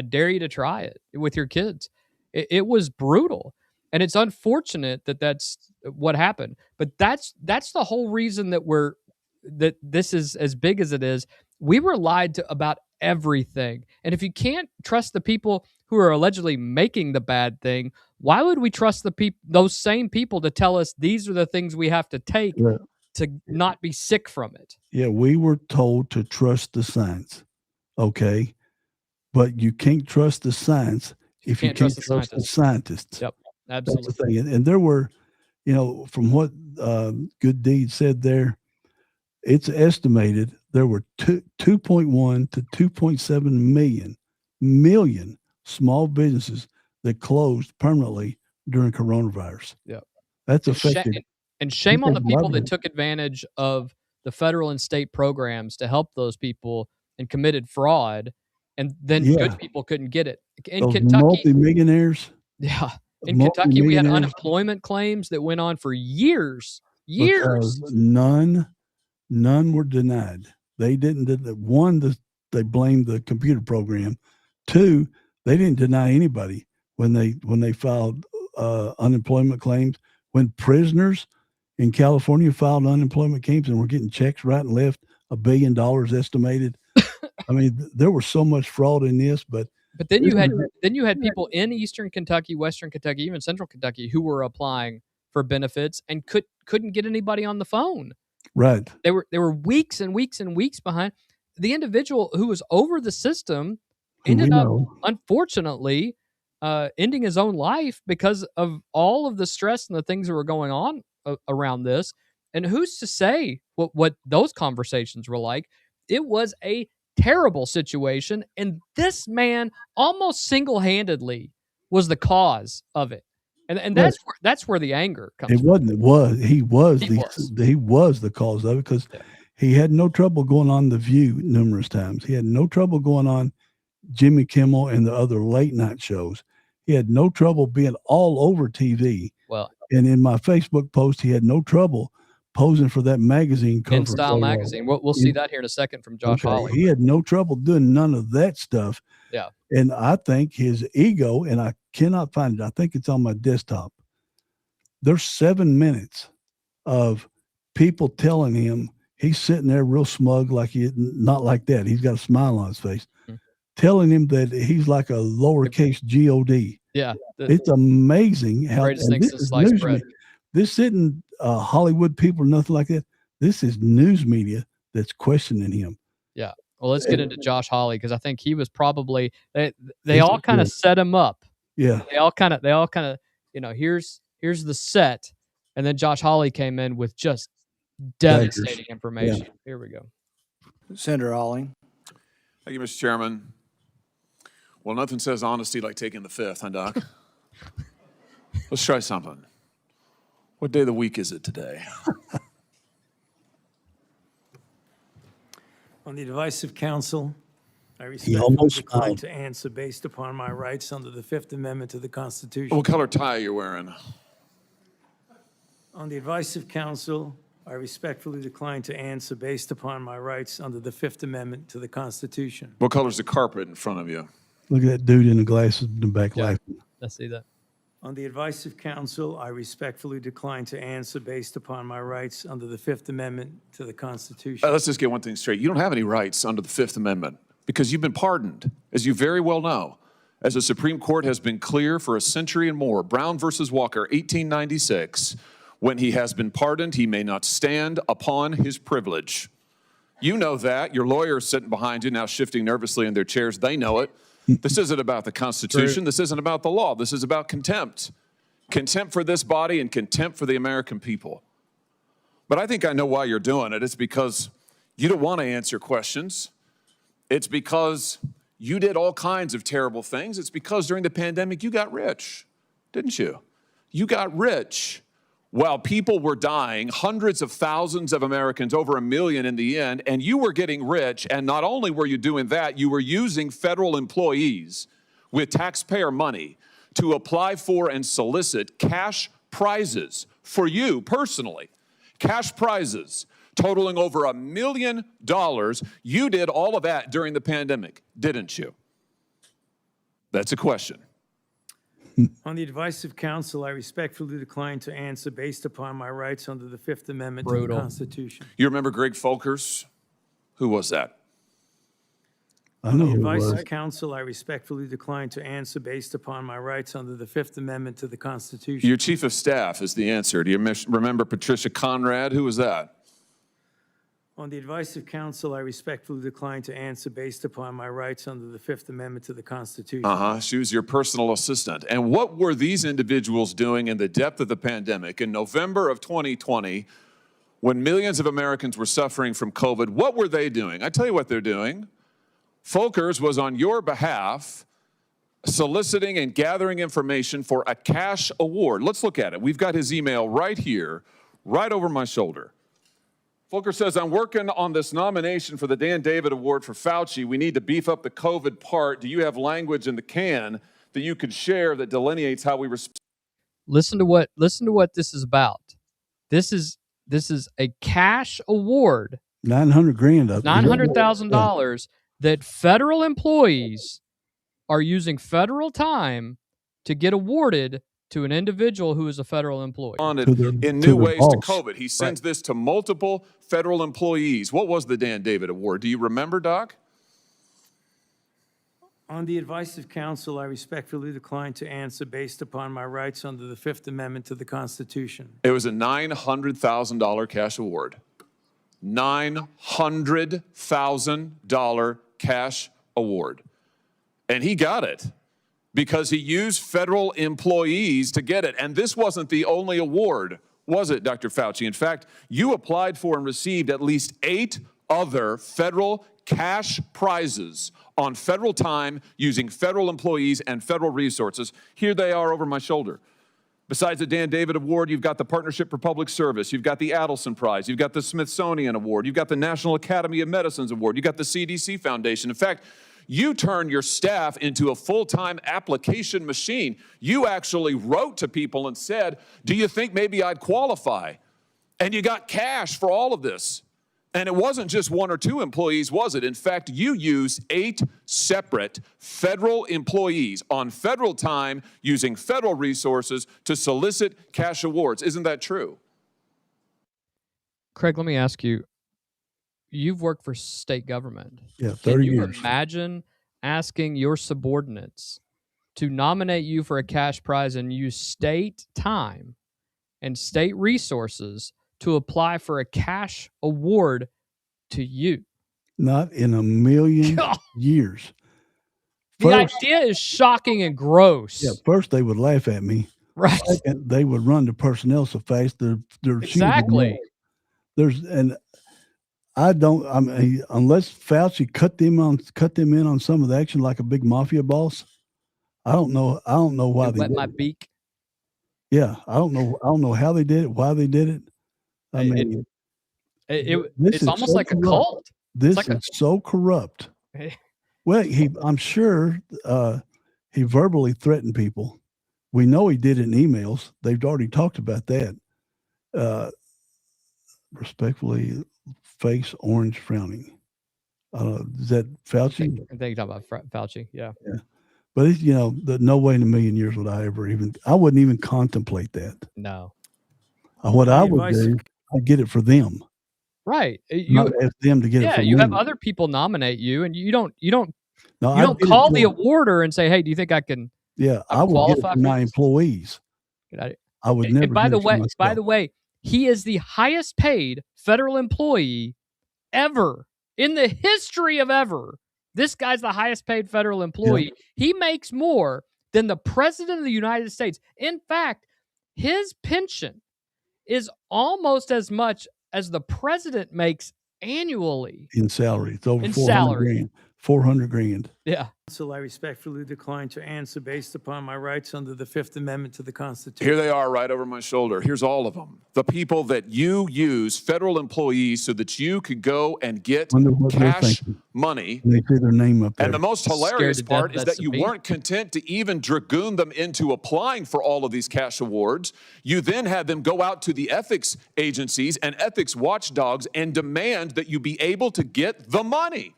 dare you to try it with your kids. It was brutal, and it's unfortunate that that's what happened. But that's the whole reason that this is as big as it is. We were lied to about everything. And if you can't trust the people who are allegedly making the bad thing, why would we trust those same people to tell us these are the things we have to take to not be sick from it? Yeah, we were told to trust the science okay, but you can't trust the science if you can't trust the scientists. Yep, absolutely. That's the thing. And there were, from what Good Deed said there, it's estimated there were 2.1 to 2.7 million small businesses that closed permanently during coronavirus. Yep. That's affected. And shame on the people that took advantage of the federal and state programs to help those people and committed fraud, and then good people couldn't get it. In Those Kentucky, multimillionaires. Yeah. In Kentucky, we had unemployment claims that went on for years. Because none were denied. They didn't. One, they blamed the computer program. Two, they didn't deny anybody when they filed unemployment claims. When prisoners in California filed unemployment claims and were getting checks right and left, $1 billion estimated. I mean, there was so much fraud in this, but then you had people in Eastern Kentucky, Western Kentucky, even Central Kentucky who were applying for benefits and couldn't get anybody on the phone. Right. They were weeks and weeks and weeks behind. The individual who was over the system ended up, unfortunately, ending his own life because of all of the stress and the things that were going on around this. And who's to say what those conversations were like? It was a terrible situation, and this man almost single-handedly was the cause of it. And that's where the anger comes from. He was the cause of it, because he had no trouble going on The View numerous times. He had no trouble going on Jimmy Kimmel and the other late night shows. He had no trouble being all over TV. Well, and in my Facebook post, he had no trouble posing for that magazine cover. In Style magazine. We'll see that here in a second from Josh Hawley. He had no trouble doing none of that stuff. Yeah. And I think his ego, and I cannot find it, I think it's on my desktop. There's 7 minutes of people telling him, he's sitting there real smug, like not like that. He's got a smile on his face, telling him that he's like a lowercase God. Yeah. It's amazing how greatest thing since sliced bread. This isn't Hollywood people or nothing like that. This is news media that's questioning him. Yeah. Well, let's get into Josh Hawley, because I think he was probably they all kind of set him up. Yeah. They all kind of here's the set, and then Josh Hawley came in with just devastating information. Yeah. Here we go. Senator Hawley. Thank you, Mr. Chairman. Well, nothing says honesty like taking the fifth, huh, Doc? Let's try something. What day of the week is it today? On the advice of counsel, I respectfully decline to answer based upon my rights under the Fifth Amendment to the Constitution. What color tie are you wearing? On the advice of counsel, I respectfully decline to answer based upon my rights under the Fifth Amendment to the Constitution. What color's the carpet in front of you? Look at that dude in the glasses in the back laughing. I see that. On the advice of counsel, I respectfully decline to answer based upon my rights under the Fifth Amendment to the Constitution. Let's just get one thing straight. You don't have any rights under the Fifth Amendment because you've been pardoned, as you very well know. As the Supreme Court has been clear for a century and more, Brown versus Walker, 1896, when he has been pardoned, he may not stand upon his privilege. You know that. Your lawyers sitting behind you now shifting nervously in their chairs. They know it. This isn't about the Constitution. This isn't about the law. This is about contempt. Contempt for this body and contempt for the American people. But I think I know why you're doing it. It's because you don't want to answer questions. It's because you did all kinds of terrible things. It's because during the pandemic you got rich, didn't you? You got rich while people were dying, hundreds of thousands of Americans, over 1 million in the end, and you were getting rich. And not only were you doing that, you were using federal employees with taxpayer money to apply for and solicit cash prizes for you personally. Cash prizes totaling over $1 million. You did all of that during the pandemic, didn't you? That's a question. On the advice of counsel, I respectfully decline to answer based upon my rights under the Fifth Amendment to the Constitution. You remember Greg Folkers? Who was that? I know On the who it advice was. of counsel, I respectfully decline to answer based upon my rights under the Fifth Amendment to the Constitution. Your chief of staff is the answer. Do you remember Patricia Conrad? Who was that? On the advice of counsel, I respectfully decline to answer based upon my rights under the Fifth Amendment to the Constitution. She was your personal assistant. And what were these individuals doing in the depth of the pandemic in November of 2020 when millions of Americans were suffering from COVID? What were they doing? I tell you what they're doing. Folkers was on your behalf soliciting and gathering information for a cash award. Let's look at it. We've got his email right here, right over my shoulder. Volker says, I'm working on this nomination for the Dan David Award for Fauci. We need to beef up the COVID part. Do you have language in the can that you could share that delineates how we respond? Listen to what this is about. This is a cash award. $900,000. $900,000 that federal employees are using federal time to get awarded to an individual who is a federal employee. In new ways to COVID. He sends this to multiple federal employees. What was the Dan David Award? Do you remember, Doc? On the advice of counsel, I respectfully decline to answer based upon my rights under the Fifth Amendment to the Constitution. It was a $900,000 cash award. $900,000 cash award. And he got it because he used federal employees to get it. And this wasn't the only award, was it, Dr. Fauci? In fact, you applied for and received at least 8 other federal cash prizes on federal time using federal employees and federal resources. Here they are over my shoulder. Besides the Dan David Award, you've got the Partnership for Public Service, you've got the Adelson Prize, you've got the Smithsonian Award, you've got the National Academy of Medicine's Award, you've got the CDC Foundation. In fact, you turned your staff into a full-time application machine. You actually wrote to people and said, do you think maybe I'd qualify? And you got cash for all of this. And it wasn't just 1 or 2 employees, was it? In fact, you used 8 separate federal employees on federal time using federal resources to solicit cash awards. Isn't that true? Craig, let me ask you, you've worked for state government. Yeah, 30 years. Can you imagine asking your subordinates to nominate you for a cash prize and use state time and state resources to apply for a cash award to you? Not in a million years. The idea is shocking and gross. Yeah, first they would laugh at me. Right. Second, they would run the personnel so fast they're exactly. Unless Fauci cut them in on some of the action like a big mafia boss. I don't know why they wet did my it. beak. Yeah, I don't know how they did it, why they did it. I mean, it's almost like corrupt. a cult. This is so corrupt. Well, I'm sure he verbally threatened people. We know he did it in emails. They've already talked about that. Respectfully, face orange frowning. Is that Fauci? I think you're talking about Fauci. Yeah. But it's, no way in a million years would I wouldn't even contemplate that. No. What I would do, I'd get it for them. Right. Not ask them to get it for you me. have other people nominate you, and you don't call the awarder and say, "Hey, do you think I can?" Yeah, I would get it for my employees. I would never. And by the way, he is the highest paid federal employee ever in the history of ever. This guy's the highest paid federal employee. Yeah. He makes more than the president of the United States. In fact, his pension is almost as much as the president makes annually in salary. It's over $400,000. Yeah. So I respectfully decline to answer based upon my rights under the Fifth Amendment to the Constitution. Here they are right over my shoulder. Here's all of them. The people that you use, federal employees, so that you could go and get cash money. They see their name up there. And the most hilarious part is that you weren't content to even dragoon them into applying for all of these cash awards. You then had them go out to the ethics agencies and ethics watchdogs and demand that you be able to get the money.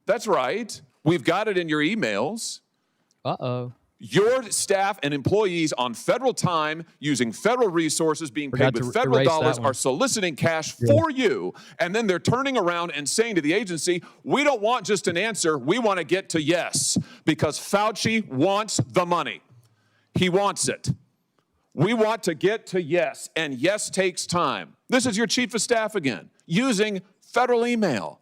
That's right. We've got it in your emails. Uh-oh. Your staff and employees on federal time using federal resources being paid with federal dollars are soliciting cash for you. And then they're turning around and saying to the agency, we don't want just an answer. We want to get to yes, because Fauci wants the money. He wants it. We want to get to yes, and yes takes time. This is your chief of staff again, using federal email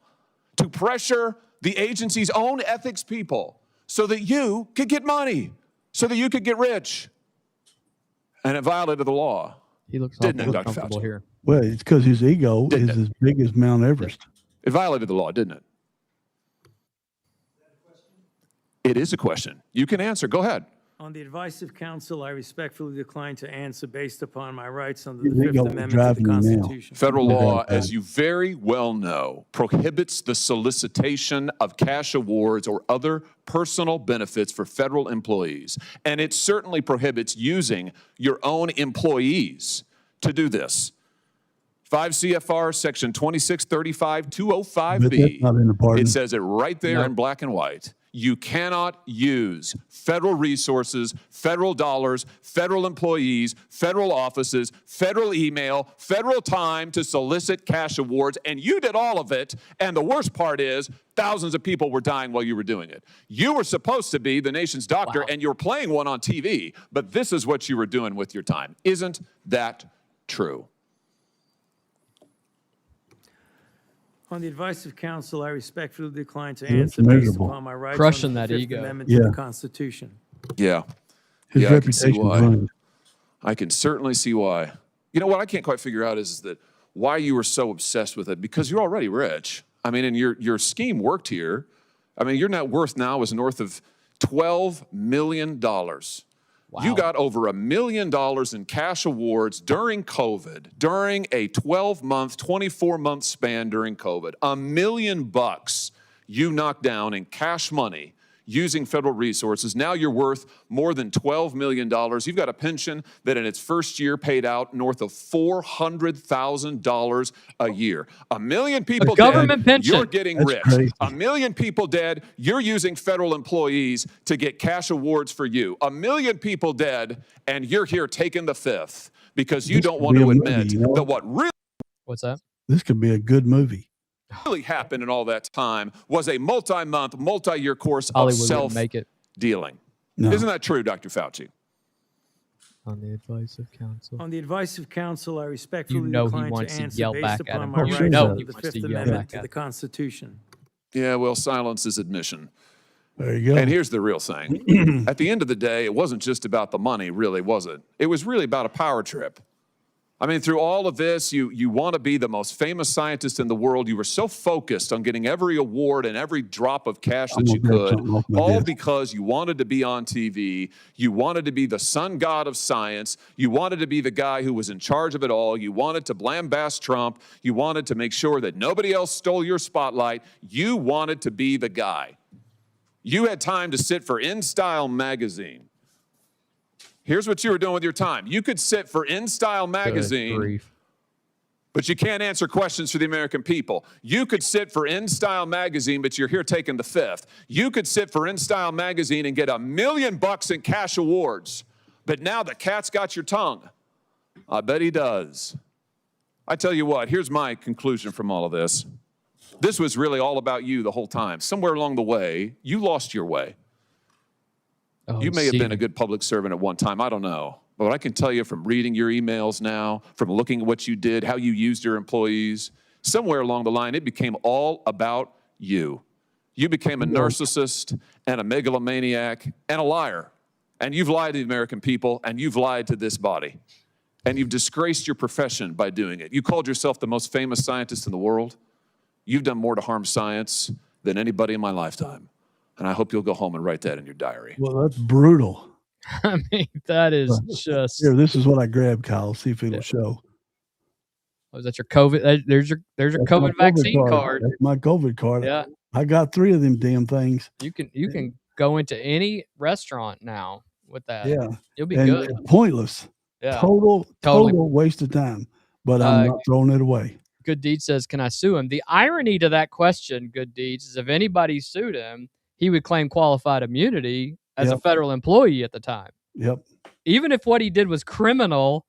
to pressure the agency's own ethics people so that you could get money, so that you could get rich. And it violated the law. He looks didn't it, Dr. comfortable Fauci? here. Well, it's because his ego Didn't is it? as big as Mount Everest. It violated the law, didn't it? It is a question. You can answer. Go ahead. On the advice of counsel, I respectfully decline to answer based upon my rights under His the Fifth ego is Amendment to the driving you now. Constitution. Federal Okay. law, as you very well know, prohibits the solicitation of cash awards or other personal benefits for federal employees. And it certainly prohibits using your own employees to do this. 5 CFR section 2635-205B. But that's not in the pardon. It says it right there in black and white. You cannot use federal resources, federal dollars, federal employees, federal offices, federal email, federal time to solicit cash awards. And you did all of it. And the worst part is thousands of people were dying while you were doing it. You were supposed to be the nation's doctor, and you're playing one on TV. But this is what you were doing with your time. Isn't that true? On the advice of counsel, I respectfully decline to He looks answer based miserable. upon my rights Crushing under the that Fifth ego. Amendment to Yeah. the Constitution. Yeah. His Yeah, I can see reputation why. ruined. I can certainly see why. You know what I can't quite figure out is that why you were so obsessed with it, because you're already rich. I mean, and your scheme worked here. I mean, your net worth now is north of $12 million. You got over $1 million in cash awards during COVID, during a 12-month, 24-month span during COVID. $1 million you knocked down in cash money using federal resources. Now you're worth more than $12 million. You've got a pension that in its first year paid out north of $400,000 a year. 1 million people government dead, pension. you're getting That's rich. crazy. 1 million people dead, you're using federal employees to get cash awards for you. 1 million people dead, and you're here taking the fifth because you This don't could want be to a movie, admit you know? that what What's that? This could be a good movie. really happened in all that time was a multi-month, multi-year course Hollywood of wouldn't make it. self-dealing. No. Isn't that true, Dr. Fauci? On the advice of counsel. On the advice of counsel, I respectfully You know he decline wants to to answer yell based back at upon him. my You rights know under he the wants to Fifth yell Amendment back to at the him. Constitution. Yeah, well, silence is admission. There you go. And here's the real thing. At the end of the day, it wasn't just about the money, really, was it? It was really about a power trip. I mean, through all of this, you want to be the most famous scientist in the world. You were so focused on getting every award and every drop of cash that you could, all because you wanted to be on TV. You wanted to be the sun god of science. You wanted to be the guy who was in charge of it all. You wanted to lambast Trump. You wanted to make sure that nobody else stole your spotlight. You wanted to be the guy. You had time to sit for InStyle magazine. Here's what you were doing with your time. You could sit for InStyle magazine, but you can't answer questions for the American people. You could sit for InStyle magazine, but you're here taking the fifth. You could sit for InStyle magazine and get $1 million in cash awards, but now the cat's got your tongue. I bet he does. I tell you what, here's my conclusion from all of this. This was really all about you the whole time. Somewhere along the way, you lost your way. Oh, You may have been a good public servant at one time. I don't know. But I can tell you from reading your emails now, from looking at what you did, how you used your employees, somewhere along the line, it became all about you. You became a narcissist and a megalomaniac and a liar. And you've lied to the American people, and you've lied to this body. And you've disgraced your profession by doing it. You called yourself the most famous scientist in the world. You've done more to harm science than anybody in my lifetime. And I hope you'll go home and write that in your diary. Well, that's brutal. I mean, that is just. Here, this is what I grabbed, Kyle. See if it'll show. Was that your COVID? There's your That's COVID my vaccine card. That's my COVID card. Yeah, I got 3 of them damn things. you can go into any restaurant now with that. Yeah. You'll be And good. pointless. Yeah. Total Totally. waste of time. But I'm not throwing it away. Good Deeds says, "Can I sue him?" The irony to that question, Good Deeds, is if anybody sued him, he would claim qualified immunity as a federal employee at the time. Yep. Even if what he did was criminal,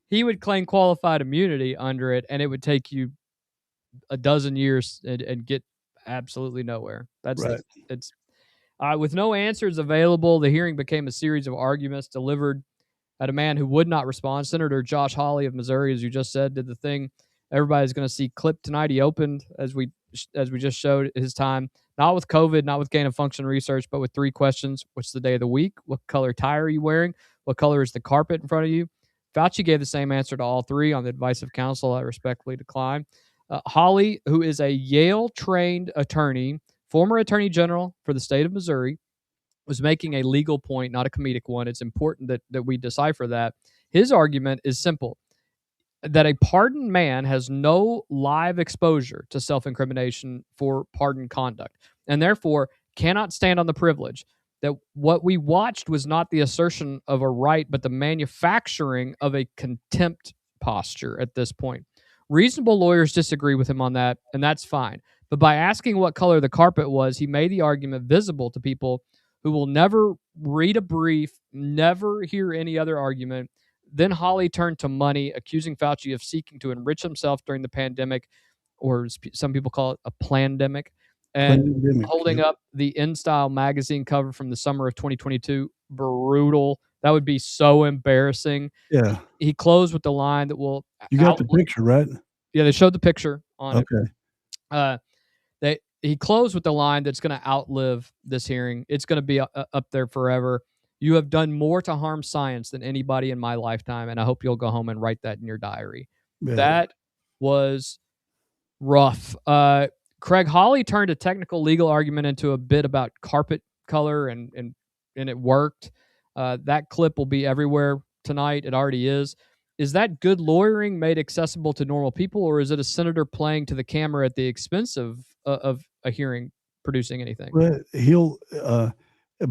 he would claim qualified immunity under it, and it would take you a dozen years and get absolutely nowhere. That's Right. it's with no answers available. The hearing became a series of arguments delivered at a man who would not respond. Senator Josh Hawley of Missouri, as you just said, did the thing Everybody's going to see clip tonight. He opened, as we just showed, his time, not with COVID, not with gain of function research, but with 3 questions. What's the day of the week? What color tie are you wearing? What color is the carpet in front of you? Fauci gave the same answer to all 3 on the advice of counsel. I respectfully decline. Hawley, who is a Yale-trained attorney, former attorney general for the state of Missouri, was making a legal point, not a comedic one. It's important that we decipher that. His argument is simple, that a pardoned man has no live exposure to self-incrimination for pardoned conduct, and therefore cannot stand on the privilege. That what we watched was not the assertion of a right, but the manufacturing of a contempt posture at this point. Reasonable lawyers disagree with him on that, and that's fine. But by asking what color the carpet was, he made the argument visible to people who will never read a brief, never hear any other argument. Then Hawley turned to money, accusing Fauci of seeking to enrich himself during the pandemic, or some people call it a plandemic, and holding up the InStyle magazine cover from the summer of 2022. Brutal. That would be so embarrassing. Yeah. He closed with the line that will... You got the picture, right? Yeah, they showed the picture on it. He closed with the line that's going to outlive this hearing. It's going to be up there forever. You have done more to harm science than anybody in my lifetime, and I hope you'll go home and write that in your diary. Yeah. That was rough. Craig, Hawley turned a technical legal argument into a bit about carpet color, and it worked. That clip will be everywhere tonight. It already is. Is that good lawyering made accessible to normal people, or is it a senator playing to the camera at the expense of a hearing producing anything? Well, he'll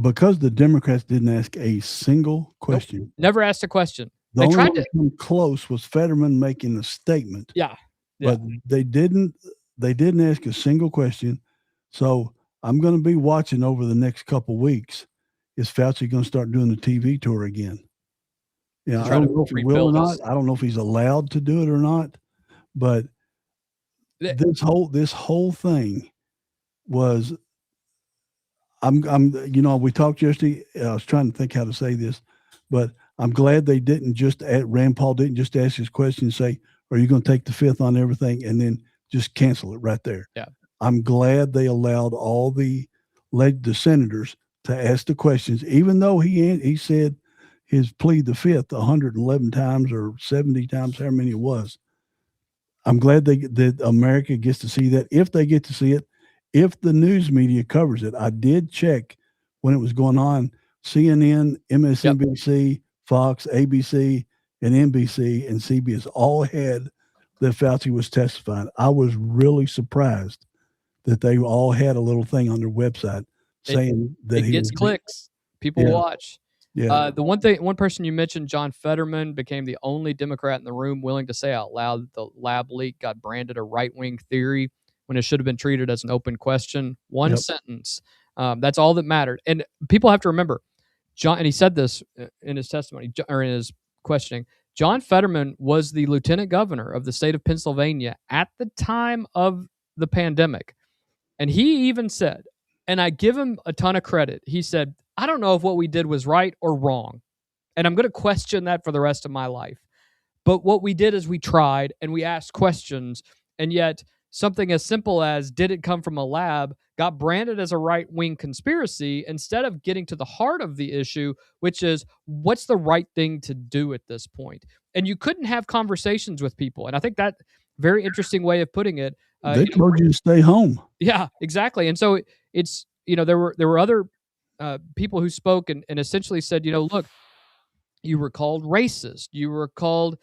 because the Democrats didn't ask a single question. Nope, never asked a question. They tried to come close was Fetterman making a statement. Yeah. But they didn't ask a single question. So I'm going to be watching over the next couple weeks. Is Fauci going to start doing the TV tour again? Yeah, I don't know if he will or not. I don't know if he's allowed to do it or not. But this whole thing was, we talked yesterday. I was trying to think how to say this, but I'm glad they didn't Rand Paul didn't just ask his question and say, "Are you going to take the fifth on everything?" and then just cancel it right there. Yeah, I'm glad they allowed all the senators to ask the questions, even though he said his plead the fifth 111 times or 70 times, however many it was. I'm glad that America gets to see that, if they get to see it, if the news media covers it. I did check when it was going on. CNN, MSNBC, Fox, ABC, and NBC, and CBS all had that Fauci was testifying. I was really surprised that they all had a little thing on their website saying that it gets clicks. People watch. Yeah. The one person you mentioned, John Fetterman, became the only Democrat in the room willing to say out loud that the lab leak got branded a right-wing theory when it should have been treated as an open question. One sentence. That's all that mattered. And people have to remember, and he said this in his testimony or in his questioning, John Fetterman was the lieutenant governor of the state of Pennsylvania at the time of the pandemic. And he even said, and I give him a ton of credit, he said, I don't know if what we did was right or wrong, and I'm going to question that for the rest of my life. But what we did is we tried and we asked questions, and yet something as simple as did it come from a lab got branded as a right-wing conspiracy instead of getting to the heart of the issue, which is what's the right thing to do at this point. And you couldn't have conversations with people. And I think that very interesting way of putting it. They told you to stay home. Yeah, exactly. And so it's, there were other people who spoke and essentially said, look, you were called racist. You were called,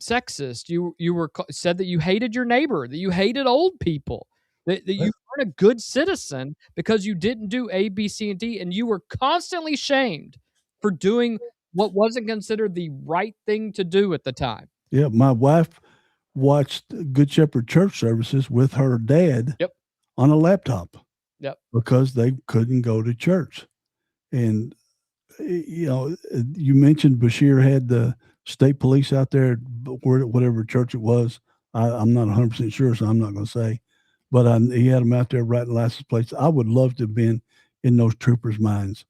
sexist. You were said that you hated your neighbor, that you hated old people, that you weren't a good citizen because you didn't do A, B, C, and D, and you were constantly shamed for doing what wasn't considered the right thing to do at the time. Yeah, my wife watched Good Shepherd church services with her dad on a laptop. Yep. Because they couldn't go to church. And, you mentioned Bashir had the state police out there, whatever church it was. I'm not 100% sure, so I'm not going to say. But he had them out there writing license plates. I would love to have been in those troopers' minds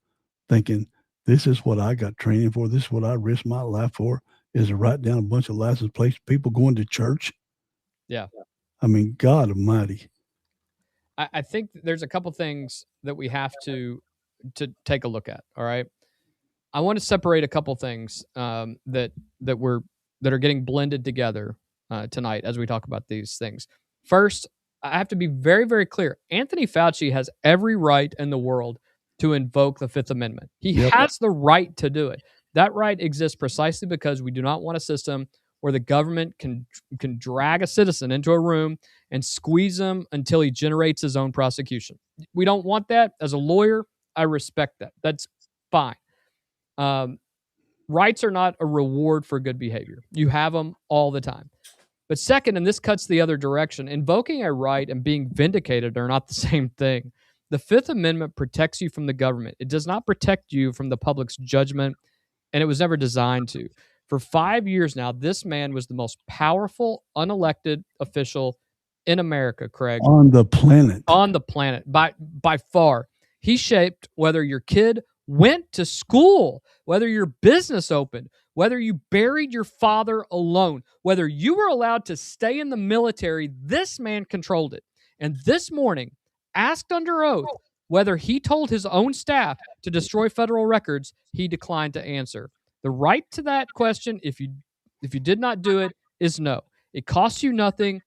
thinking, this is what I got training for. This is what I risked my life for. is to write down a bunch of license plates, people going to church. Yeah. I mean, God almighty. I think there's a couple things that we have to take a look at. All right. I want to separate a couple things that are getting blended together tonight as we talk about these things. First, I have to be very, very clear. Anthony Fauci has every right in the world to invoke the Fifth Amendment. He has the right to do it. That right exists precisely because we do not want a system where the government can drag a citizen into a room and squeeze him until he generates his own prosecution. We don't want that. As a lawyer, I respect that. That's fine. Rights are not a reward for good behavior. You have them all the time. But second, and this cuts the other direction, invoking a right and being vindicated are not the same thing. The Fifth Amendment protects you from the government. It does not protect you from the public's judgment, and it was never designed to. For 5 years now, this man was the most powerful, unelected official in America, Craig. On the planet. On the planet, by far. He shaped whether your kid went to school, whether your business opened, whether you buried your father alone, whether you were allowed to stay in the military. This man controlled it. And this morning, asked under oath whether he told his own staff to destroy federal records, he declined to answer. The right to that question, if you did not do it, is no. It costs you nothing.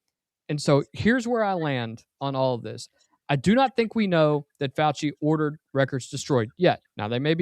And so here's where I land on all of this. I do not think we know that Fauci ordered records destroyed yet. Now they may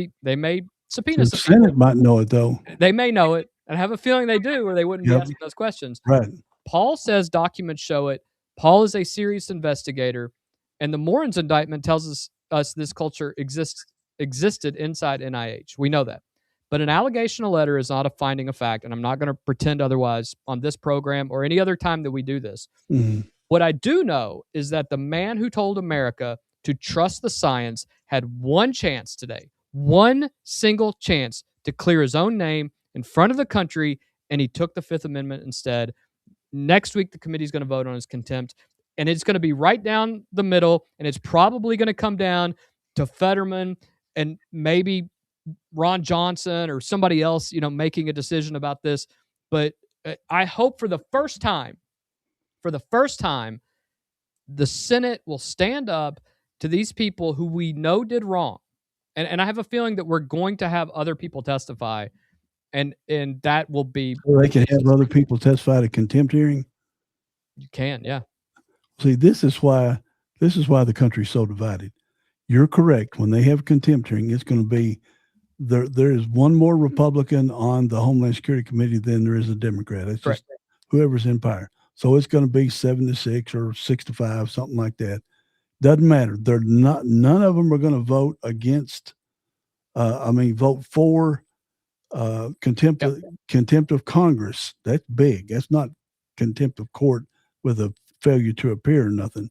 subpoena. The Senate might know it though. They may know it, and I have a feeling they do, or they wouldn't be asking those questions. Right. Paul says documents show it. Paul is a serious investigator, and the Morens indictment tells us this culture existed inside NIH. We know that. But an allegation, a letter, is not a finding of fact, and I'm not going to pretend otherwise on this program or any other time that we do this. Mm-hmm. What I do know is that the man who told America to trust the science had one chance today, one single chance to clear his own name in front of the country, and he took the Fifth Amendment instead. Next week, the committee is going to vote on his contempt, and it's going to be right down the middle, and it's probably going to come down to Fetterman and maybe Ron Johnson or somebody else, making a decision about this. But I hope for the first time, the Senate will stand up to these people who we know did wrong. And I have a feeling that we're going to have other people testify, and that will be... So they can have other people testify at a contempt hearing? You can, yeah. See, this is why the country's so divided. You're correct. When they have a contempt hearing, it's going to be... There is one more Republican on the Homeland Security Committee than there is a Democrat. It's just whoever's in power. So it's going to be 7-6 or 6-5, something like that. Doesn't matter. They're not. None of them are going to vote against. Vote for contempt of Congress. That's big. That's not contempt of court with a failure to appear or nothing.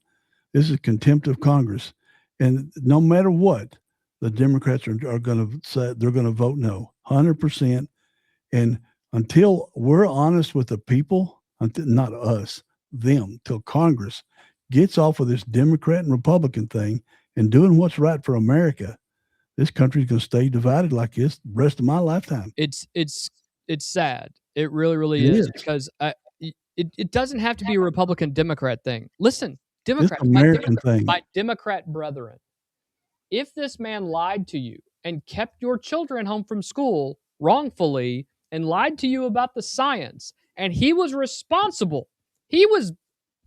This is contempt of Congress, and no matter what, the Democrats are going to say they're going to vote no, 100%. And until we're honest with the people, not us, them, till Congress gets off of this Democrat and Republican thing and doing what's right for America, this country's going to stay divided like this the rest of my lifetime. It's sad. It really, really is. Because it doesn't have to be a Republican Democrat thing. Listen, Democrats, my Democrat brethren, if this man lied to you and kept your children home from school wrongfully and lied to you about the science, and he was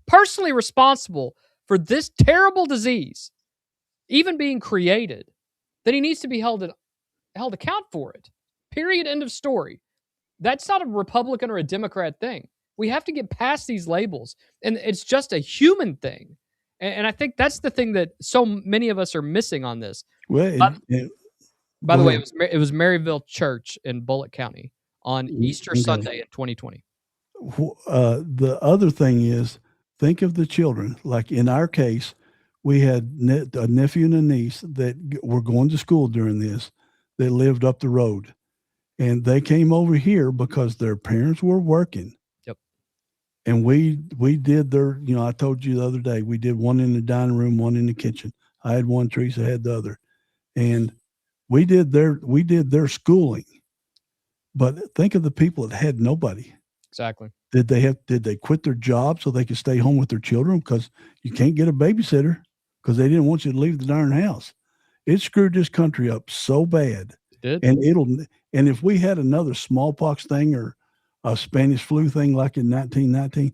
personally responsible for this terrible disease even being created, then he needs to be held account for it. Period. End of story. That's not a Republican or a Democrat thing. We have to get past these labels, and it's just a human thing. And I think that's the thing that so many of us are missing on this. Well, by the way, it was Maryville Church in Bullitt County on Easter Sunday in 2020. The other thing is, think of the children. Like in our case, we had a nephew and a niece that were going to school during this. They lived up the road, and they came over here because their parents were working. Yep. And we did their, I told you the other day, we did one in the dining room, one in the kitchen. I had one, Teresa had the other. And we did their schooling. But think of the people that had nobody. Exactly. Did they quit their job so they could stay home with their children? Because you can't get a babysitter because they didn't want you to leave the darn house. It screwed this country up so bad. It did. And if we had another smallpox thing or a Spanish flu thing like in 1919,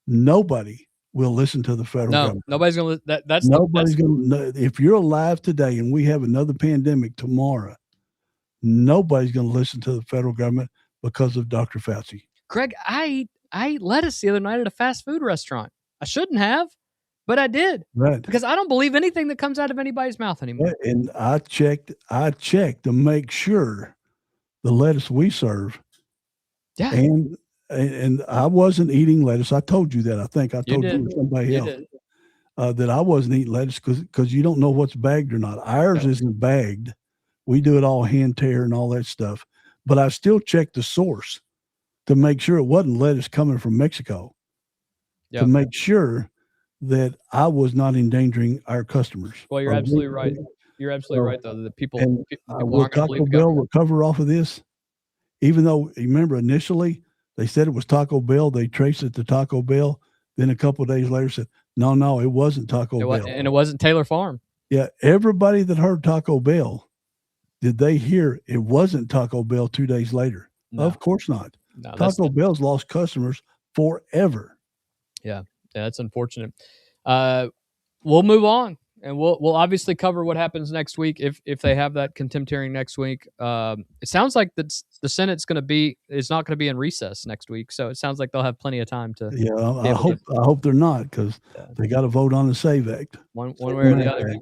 nobody will listen to the federal government. Nobody's going to. Nobody's going to. If you're alive today and we have another pandemic tomorrow, nobody's going to listen to the federal government because of Dr. Fauci. Craig, I ate lettuce the other night at a fast food restaurant. I shouldn't have, but I did. Right. Because I don't believe anything that comes out of anybody's mouth anymore. And I checked to make sure the lettuce we serve. Yeah. And I wasn't eating lettuce. I told you that. I think I told you or somebody else that I wasn't eating lettuce because you don't know what's bagged or not. Ours isn't bagged. We do it all hand tear and all that stuff. But I still checked the source to make sure it wasn't lettuce coming from Mexico, to make sure that I was not endangering our customers. Well, you're absolutely right. You're absolutely right, though. The people will Taco Bell recover off of this? Even though, remember, initially they said it was Taco Bell. They traced it to Taco Bell. Then a couple of days later said, no, it wasn't Taco Bell. And it wasn't Taylor Farm. Yeah, everybody that heard Taco Bell, did they hear it wasn't Taco Bell 2 days later? No. Of course not. No, Taco Bell's lost customers forever. Yeah, that's unfortunate. We'll move on, and we'll obviously cover what happens next week if they have that contempt hearing next week. It sounds like the Senate's not going to be in recess next week, so it sounds like they'll have plenty of time to. Yeah, I hope they're not, because they got to vote on the SAVE Act. One way or the other.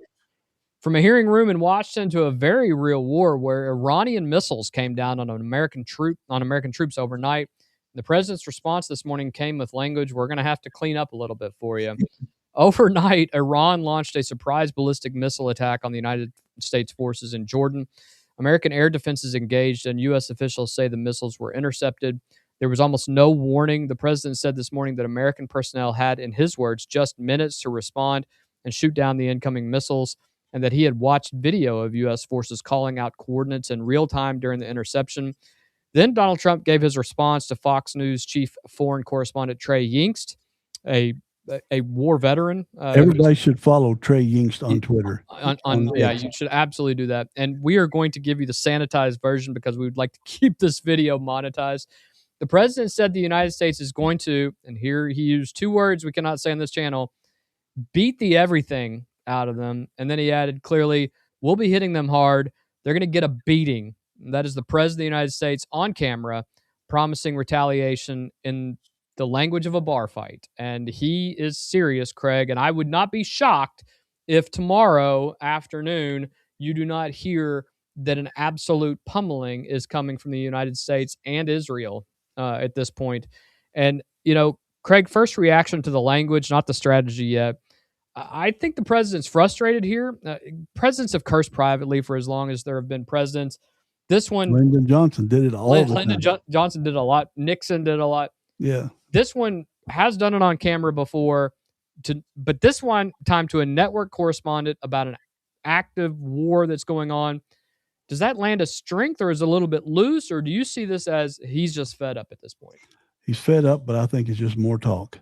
From a hearing room in Washington to a very real war where Iranian missiles came down on American troops overnight. The president's response this morning came with language we're going to have to clean up a little bit for you. Overnight, Iran launched a surprise ballistic missile attack on the United States forces in Jordan. American air defenses engaged, and U.S. officials say the missiles were intercepted. There was almost no warning. The president said this morning that American personnel had, in his words, just minutes to respond and shoot down the incoming missiles, and that he had watched video of U.S. forces calling out coordinates in real time during the interception. Then Donald Trump gave his response to Fox News chief foreign correspondent Trey Yingst, a war veteran. Everybody should follow Trey Yingst on Twitter. You should absolutely do that. And we are going to give you the sanitized version because we would like to keep this video monetized. The president said the United States is going to, and here he used two words we cannot say on this channel, beat the everything out of them. And then he added, clearly, we'll be hitting them hard. They're going to get a beating. And that is the president of the United States on camera promising retaliation in the language of a bar fight. And he is serious, Craig. And I would not be shocked if tomorrow afternoon you do not hear that an absolute pummeling is coming from the United States and Israel at this point. And, Craig, first reaction to the language, not the strategy yet. I think the president's frustrated here. Presidents have cursed privately for as long as there have been presidents. This one, Lyndon Johnson did it all. Lyndon Johnson did a lot. Nixon did a lot. Yeah. This one has done it on camera before, but this one time to a network correspondent about an active war that's going on. Does that land a strength, or is it a little bit loose, or do you see this as he's just fed up at this point? He's fed up, but I think it's just more talk.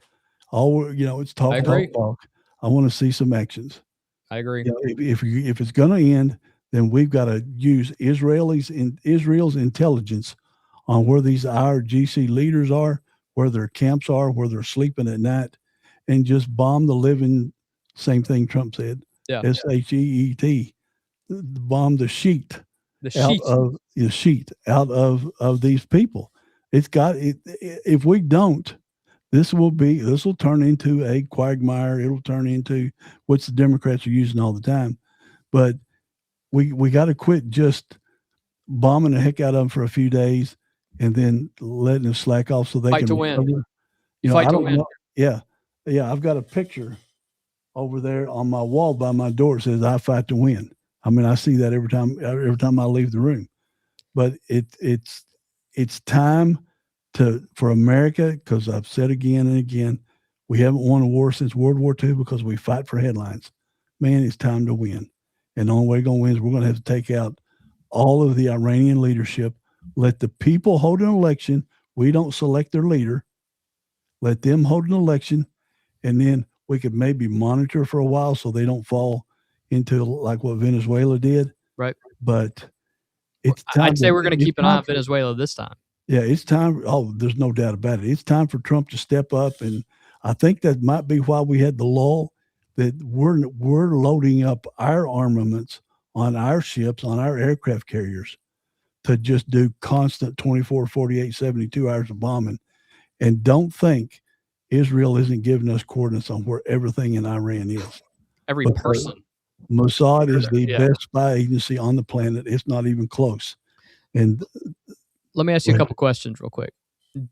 It's talk. I want to see some actions. I agree. If it's going to end, then we've got to use Israel's intelligence on where these IRGC leaders are, where their camps are, where they're sleeping at night, and just bomb the living. Same thing Trump said. Yeah. SHEET. Bomb the sheet. Out of these people. If we don't, this will turn into a quagmire. It'll turn into what the Democrats are using all the time. But we got to quit just bombing the heck out of them for a few days and then letting them slack off so they fight can to recover. win. Fight to win. Yeah. I've got a picture over there on my wall by my door. It says, "I fight to win." I mean, I see that every time I leave the room. But it's time for America, because I've said again and again, we haven't won a war since World War II because we fight for headlines. Man, it's time to win. And the only way we're going to win is we're going to have to take out all of the Iranian leadership. Let the people hold an election. We don't select their leader. Let them hold an election, and then we could maybe monitor for a while so they don't fall into like what Venezuela did. Right. But it's time. I'd say we're going to keep an eye on Venezuela this time. Yeah, it's time. Oh, there's no doubt about it. It's time for Trump to step up, and I think that might be why we had the lull. That we're loading up our armaments on our ships, on our aircraft carriers, to just do constant 24, 48, 72 hours of bombing. And don't think Israel isn't giving us coordinates on where everything in Iran is. Every person. Mossad is the best spy agency on the planet. It's not even close. And let me ask you a couple questions real quick.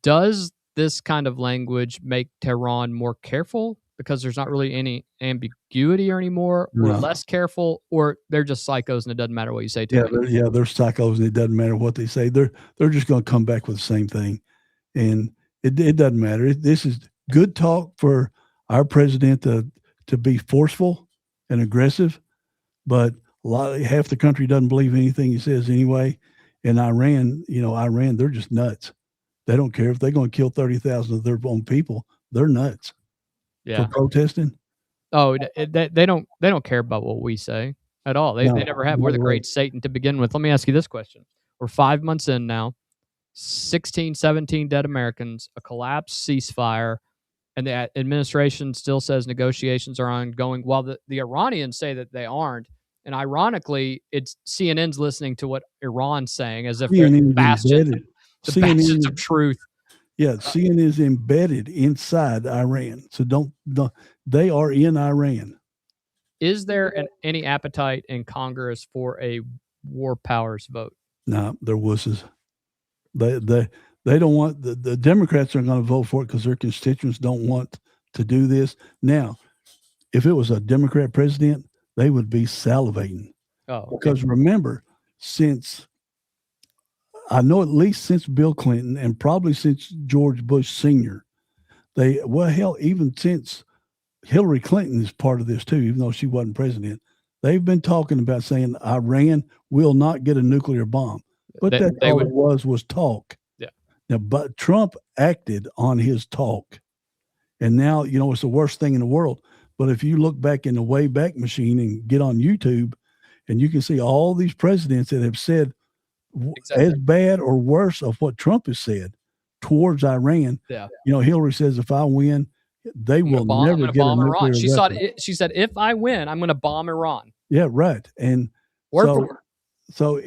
Does this kind of language make Tehran more careful because there's not really any ambiguity or anymore, or less careful, or they're just psychos and it doesn't matter what you say to them? They're psychos and it doesn't matter what they say. They're just going to come back with the same thing. And it doesn't matter. This is good talk for our president to be forceful and aggressive, but half the country doesn't believe anything he says anyway. And Iran, they're just nuts. They don't care if they're going to kill 30,000 of their own people. They're nuts. For protesting. Oh, they don't care about what we say at all. They never have. We're the great Satan to begin with. Let me ask you this question. We're 5 months in now, 16, 17 dead Americans, a collapsed ceasefire, and the administration still says negotiations are ongoing, while the Iranians say that they aren't. And ironically, it's CNN's listening to what Iran's saying as if they're the bastions of truth. Yeah, CNN is embedded inside Iran. So don't they are in Iran. Is there any appetite in Congress for a war powers vote? No, they're wusses. They don't want the Democrats aren't going to vote for it because their constituents don't want to do this. Now, if it was a Democrat president, they would be salivating. Oh, because remember, I know at least since Bill Clinton and probably since George Bush Sr., even since Hillary Clinton is part of this too, even though she wasn't president, they've been talking about saying Iran will not get a nuclear bomb. But all it was talk. Yeah. Now, but Trump acted on his talk. And now, it's the worst thing in the world. But if you look back in the Wayback Machine and get on YouTube, and you can see all these presidents that have said as bad or worse of what Trump has said towards Iran. Yeah. Hillary says, if I win, they will never get a nuclear weapon. She said, if I win, I'm going to bomb Iran. Yeah, right. And so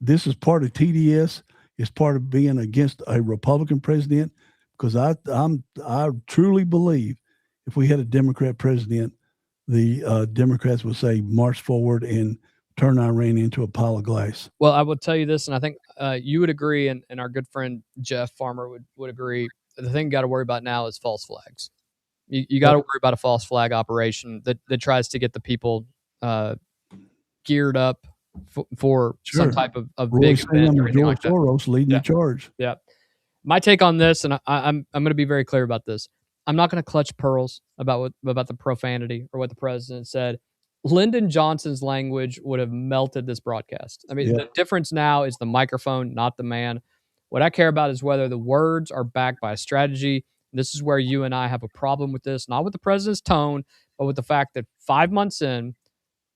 this is part of TDS. It's part of being against a Republican president, because I truly believe if we had a Democrat president, the Democrats would say march forward and turn Iran into a pile of glass. Well, I will tell you this, and I think you would agree, and our good friend Jeff Farmer would agree. The thing you got to worry about now is false flags. You got to worry about a false flag operation that tries to get the people geared up for some type of big event or anything like that. Soros leading the charge. Yeah. My take on this, and I'm going to be very clear about this. I'm not going to clutch pearls about the profanity or what the president said. Lyndon Johnson's language would have melted this broadcast. I mean, the difference now is the microphone, not the man. What I care about is whether the words are backed by a strategy. This is where you and I have a problem with this, not with the president's tone, but with the fact that 5 months in,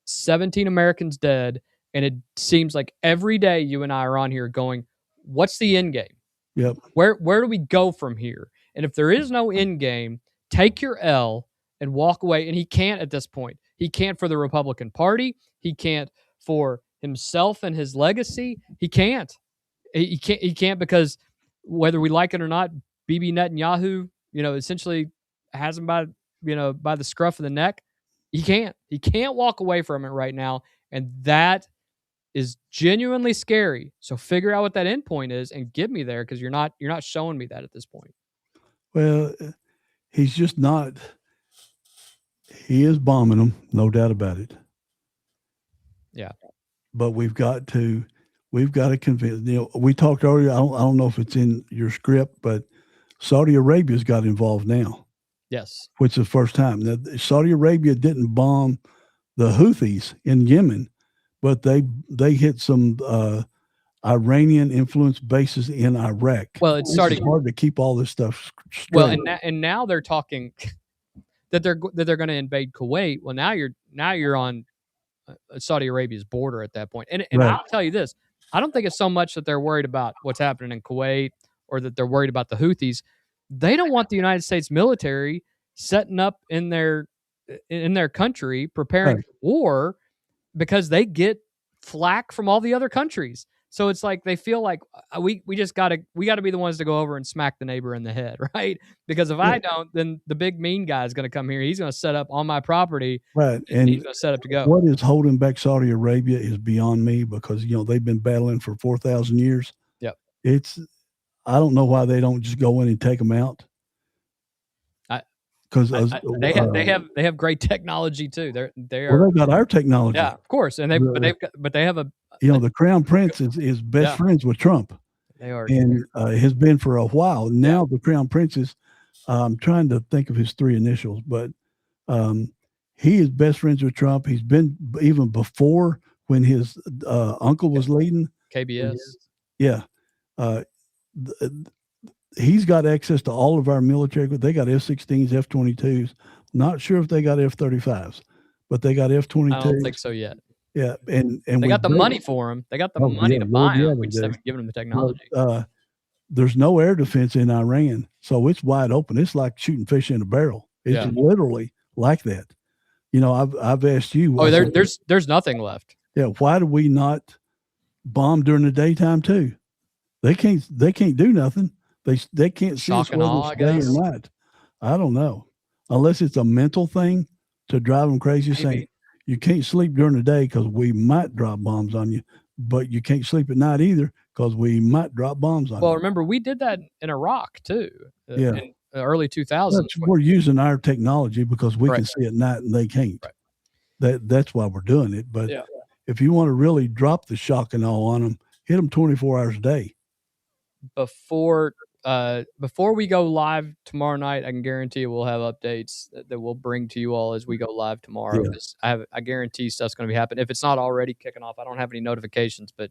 17 Americans dead, and it seems like every day you and I are on here going, what's the end game? Yep. Where do we go from here? And if there is no end game, take your L and walk away. And he can't at this point. He can't for the Republican Party. He can't for himself and his legacy. He can't. He can't because whether we like it or not, Bibi Netanyahu, essentially has him by the scruff of the neck. He can't walk away from it right now. And that is genuinely scary. So figure out what that end point is and get me there, because you're not showing me that at this point. Well, he's just not. He is bombing them, no doubt about it. Yeah. But we've got to convince. We talked earlier. I don't know if it's in your script, but Saudi Arabia's got involved now. Yes. Which is the first time. Now, Saudi Arabia didn't bomb the Houthis in Yemen, but they hit some Iranian influenced bases in Iraq. Well, it's starting hard to keep all this stuff straight. Well, and now they're talking that they're going to invade Kuwait. Well, now you're on Saudi Arabia's border at that point. And Right. I'll tell you this, I don't think it's so much that they're worried about what's happening in Kuwait or that they're worried about the Houthis. They don't want the United States military setting up in their country preparing for war because they get flack from all the other countries. So it's like they feel like we gotta be the ones to go over and smack the neighbor in the head, right? Because if I don't, then the big mean guy is going to come here. He's going to set up on my property, right? And he's going to set up to go. What is holding back Saudi Arabia is beyond me, because they've been battling for 4,000 years. Yep. I don't know why they don't just go in and take them out. Because they have great technology too. They've got our technology. Yeah, of course, and they have a. The Crown Prince is best friends with Trump. They are, and has been for a while. Now the Crown Prince is, I'm trying to think of his 3 initials, but he is best friends with Trump. He's been even before when his uncle was leading KBS. Yeah, he's got access to all of our military. They got F-16s, F-22s. Not sure if they got F-35s, but they got F-22s. I don't think so yet. Yeah, and they got the money for them. They got the money to buy them. We just haven't given them the technology. There's no air defense in Iran, so it's wide open. It's like shooting fish in a barrel. It's literally like that. I've asked you. Oh, there's nothing left. Yeah, why do we not bomb during the daytime too? They can't do nothing. They can't see us whether it's day or night. I don't know, unless it's a mental thing to drive them crazy. Saying you can't sleep during the day because we might drop bombs on you, but you can't sleep at night either because we might drop bombs on you. Well, remember, we did that in Iraq too. In the early 2000s. We're using our technology because we can see at night and they can't. Right. That's why we're doing it. But if you want to really drop the shock and awe on them, hit them 24 hours a day. Before we go live tomorrow night, I can guarantee we'll have updates that we'll bring to you all as we go live tomorrow. I guarantee stuff's going to be happening. If it's not already kicking off, I don't have any notifications, but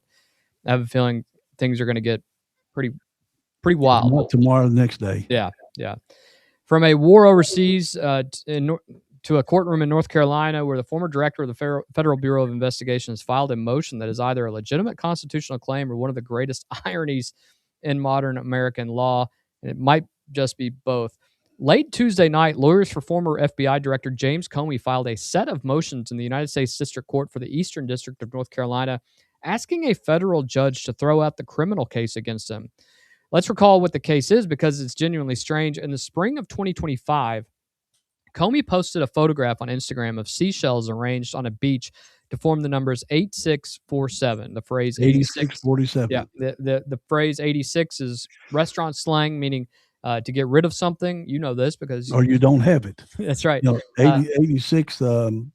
I have a feeling things are going to get pretty wild. Not tomorrow, the next day. Yeah. From a war overseas to a courtroom in North Carolina, where the former director of the Federal Bureau of Investigation has filed a motion that is either a legitimate constitutional claim or one of the greatest ironies in modern American law, and it might just be both. Late Tuesday night, lawyers for former FBI Director James Comey filed a set of motions in the United States District Court for the Eastern District of North Carolina, asking a federal judge to throw out the criminal case against him. Let's recall what the case is because it's genuinely strange. In the spring of 2025, Comey posted a photograph on Instagram of seashells arranged on a beach to form the numbers 8647. The phrase 8647. Yeah, the phrase 86 is restaurant slang, meaning to get rid of something. You know this because you don't have it. That's right. 86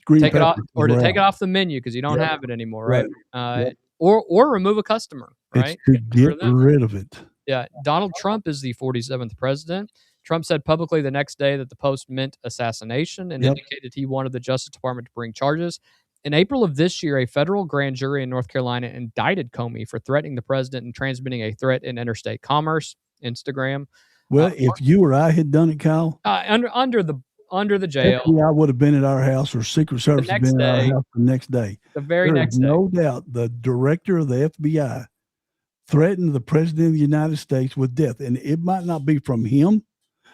green take it off, or to take it off the menu because you don't have it anymore, right? Or remove a customer, right? It's to get rid of it. Yeah, Donald Trump is the 47th president. Trump said publicly the next day that the post meant assassination and indicated he wanted the Justice Department to bring charges. In April of this year, a federal grand jury in North Carolina indicted Comey for threatening the president and transmitting a threat in interstate commerce, Instagram. Well, if you or I had done it, Kyle, under the jail, FBI would have been at our house, or Secret Service would have been at our house the next day. The very next day. No doubt the director of the FBI threatened the president of the United States with death. And it might not be from him,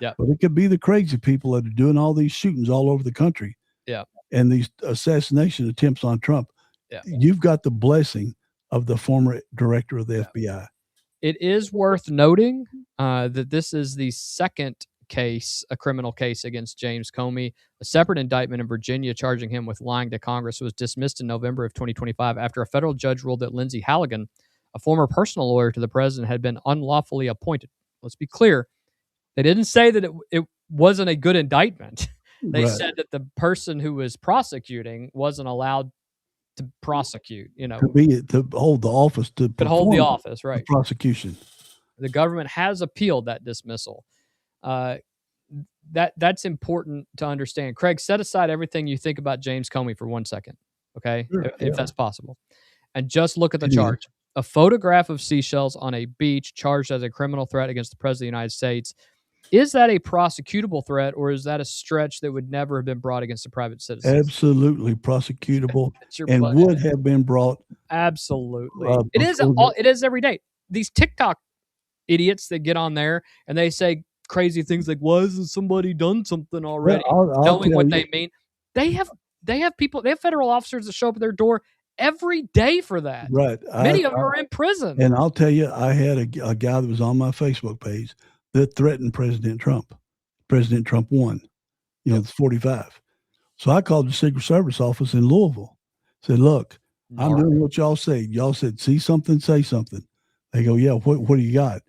but it could be the crazy people that are doing all these shootings all over the country. Yeah. And these assassination attempts on Trump. Yeah. You've got the blessing of the former director of the FBI. It is worth noting that this is the second case, a criminal case against James Comey. A separate indictment in Virginia charging him with lying to Congress was dismissed in November of 2025 after a federal judge ruled that Lindsey Halligan, a former personal lawyer to the president, had been unlawfully appointed. Let's be clear. They didn't say that it wasn't a good indictment. They said that the person who was prosecuting wasn't allowed to prosecute, to hold the office, right? The prosecution. The government has appealed that dismissal. That's important to understand. Craig, set aside everything you think about James Comey for 1 second, okay? If that's possible. And just look at the charge. a photograph of seashells on a beach charged as a criminal threat against the President of the United States. Is that a prosecutable threat, or is that a stretch that would never have been brought against a private citizen? Absolutely prosecutable and would have been brought. Absolutely. It is every day. These TikTok idiots that get on there and they say crazy things like, why hasn't somebody done something already? I'll knowing what they mean. They have federal officers that show up at their door every day for that. Right. Many of them are in prison. And I'll tell you, I had a guy that was on my Facebook page that threatened President Trump. President Trump won. It's 45. So I called the Secret Service office in Louisville. Said, look, I'm doing what y'all say. Y'all said, see something, say something. They go, yeah, what do you got?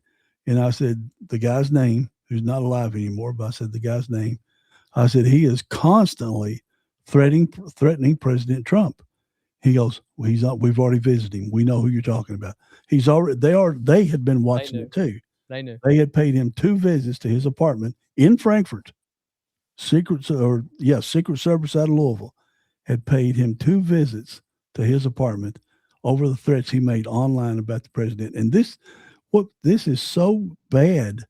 And I said, the guy's name, who's not alive anymore, but I said the guy's name. I said, he is constantly threatening President Trump. He goes, well, he's not. We've already visited him. We know who you're talking about. He's already. They had been watching it too. They knew. They had paid him 2 visits to his apartment in Frankfurt. Secret Service out of Louisville had paid him 2 visits to his apartment over the threats he made online about the president. And this is so bad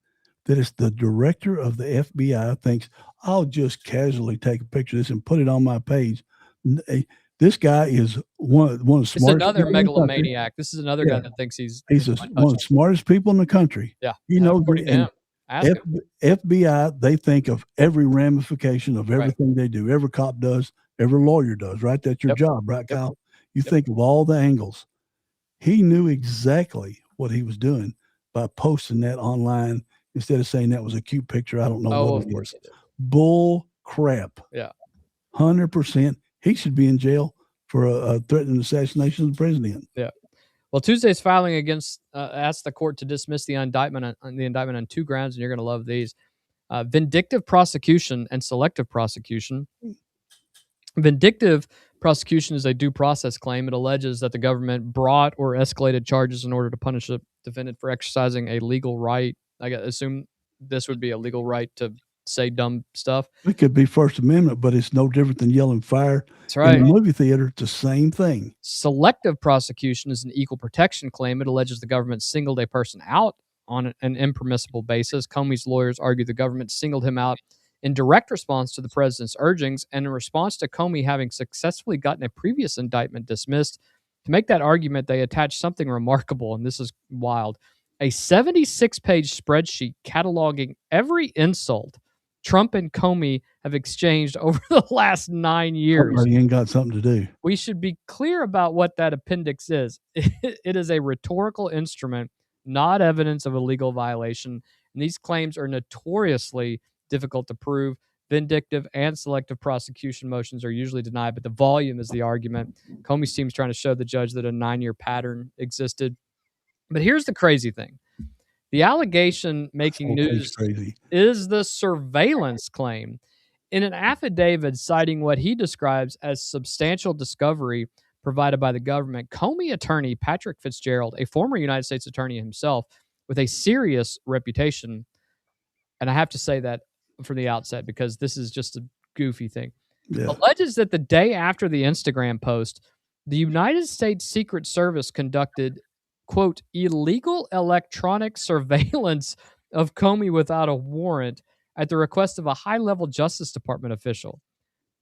that it's the director of the FBI thinks, I'll just casually take a picture of this and put it on my page. This guy is one of the smartest. It's another megalomaniac. This is another guy that thinks he's one of the smartest people in the country. Yeah. You know, FBI, they think of every ramification of everything they do. Every cop does, every lawyer does, right? That's your job, right, Kyle? You think of all the angles. He knew exactly what he was doing by posting that online instead of saying that was a cute picture. I don't know what it is. Bull crap. Yeah. 100%. He should be in jail for a threatened assassination of the president. Yeah. Well, Tuesday's filing asked the court to dismiss the indictment on 2 grounds, and you're going to love these: vindictive prosecution and selective prosecution. Vindictive prosecution is a due process claim. It alleges that the government brought or escalated charges in order to punish a defendant for exercising a legal right. I assume this would be a legal right to say dumb stuff. It could be First Amendment, but it's no different than yelling fire. That's right. In the movie theater, it's the same thing. Selective prosecution is an equal protection claim. It alleges the government singled a person out on an impermissible basis. Comey's lawyers argue the government singled him out in direct response to the president's urgings and in response to Comey having successfully gotten a previous indictment dismissed. To make that argument, they attach something remarkable, and this is wild: a 76-page spreadsheet cataloging every insult Trump and Comey have exchanged over the last 9 years. Somebody ain't got something to do. We should be clear about what that appendix is. It is a rhetorical instrument, not evidence of a legal violation. And these claims are notoriously difficult to prove. Vindictive and selective prosecution motions are usually denied, but the volume is the argument. Comey's team's trying to show the judge that a 9-year pattern existed. But here's the crazy thing. The allegation making news is the surveillance claim. In an affidavit citing what he describes as substantial discovery provided by the government, Comey attorney Patrick Fitzgerald, a former United States attorney himself with a serious reputation, and I have to say that from the outset because this is just a goofy thing, alleges that the day after the Instagram post, the United States Secret Service conducted, quote, illegal electronic surveillance of Comey without a warrant at the request of a high-level Justice Department official.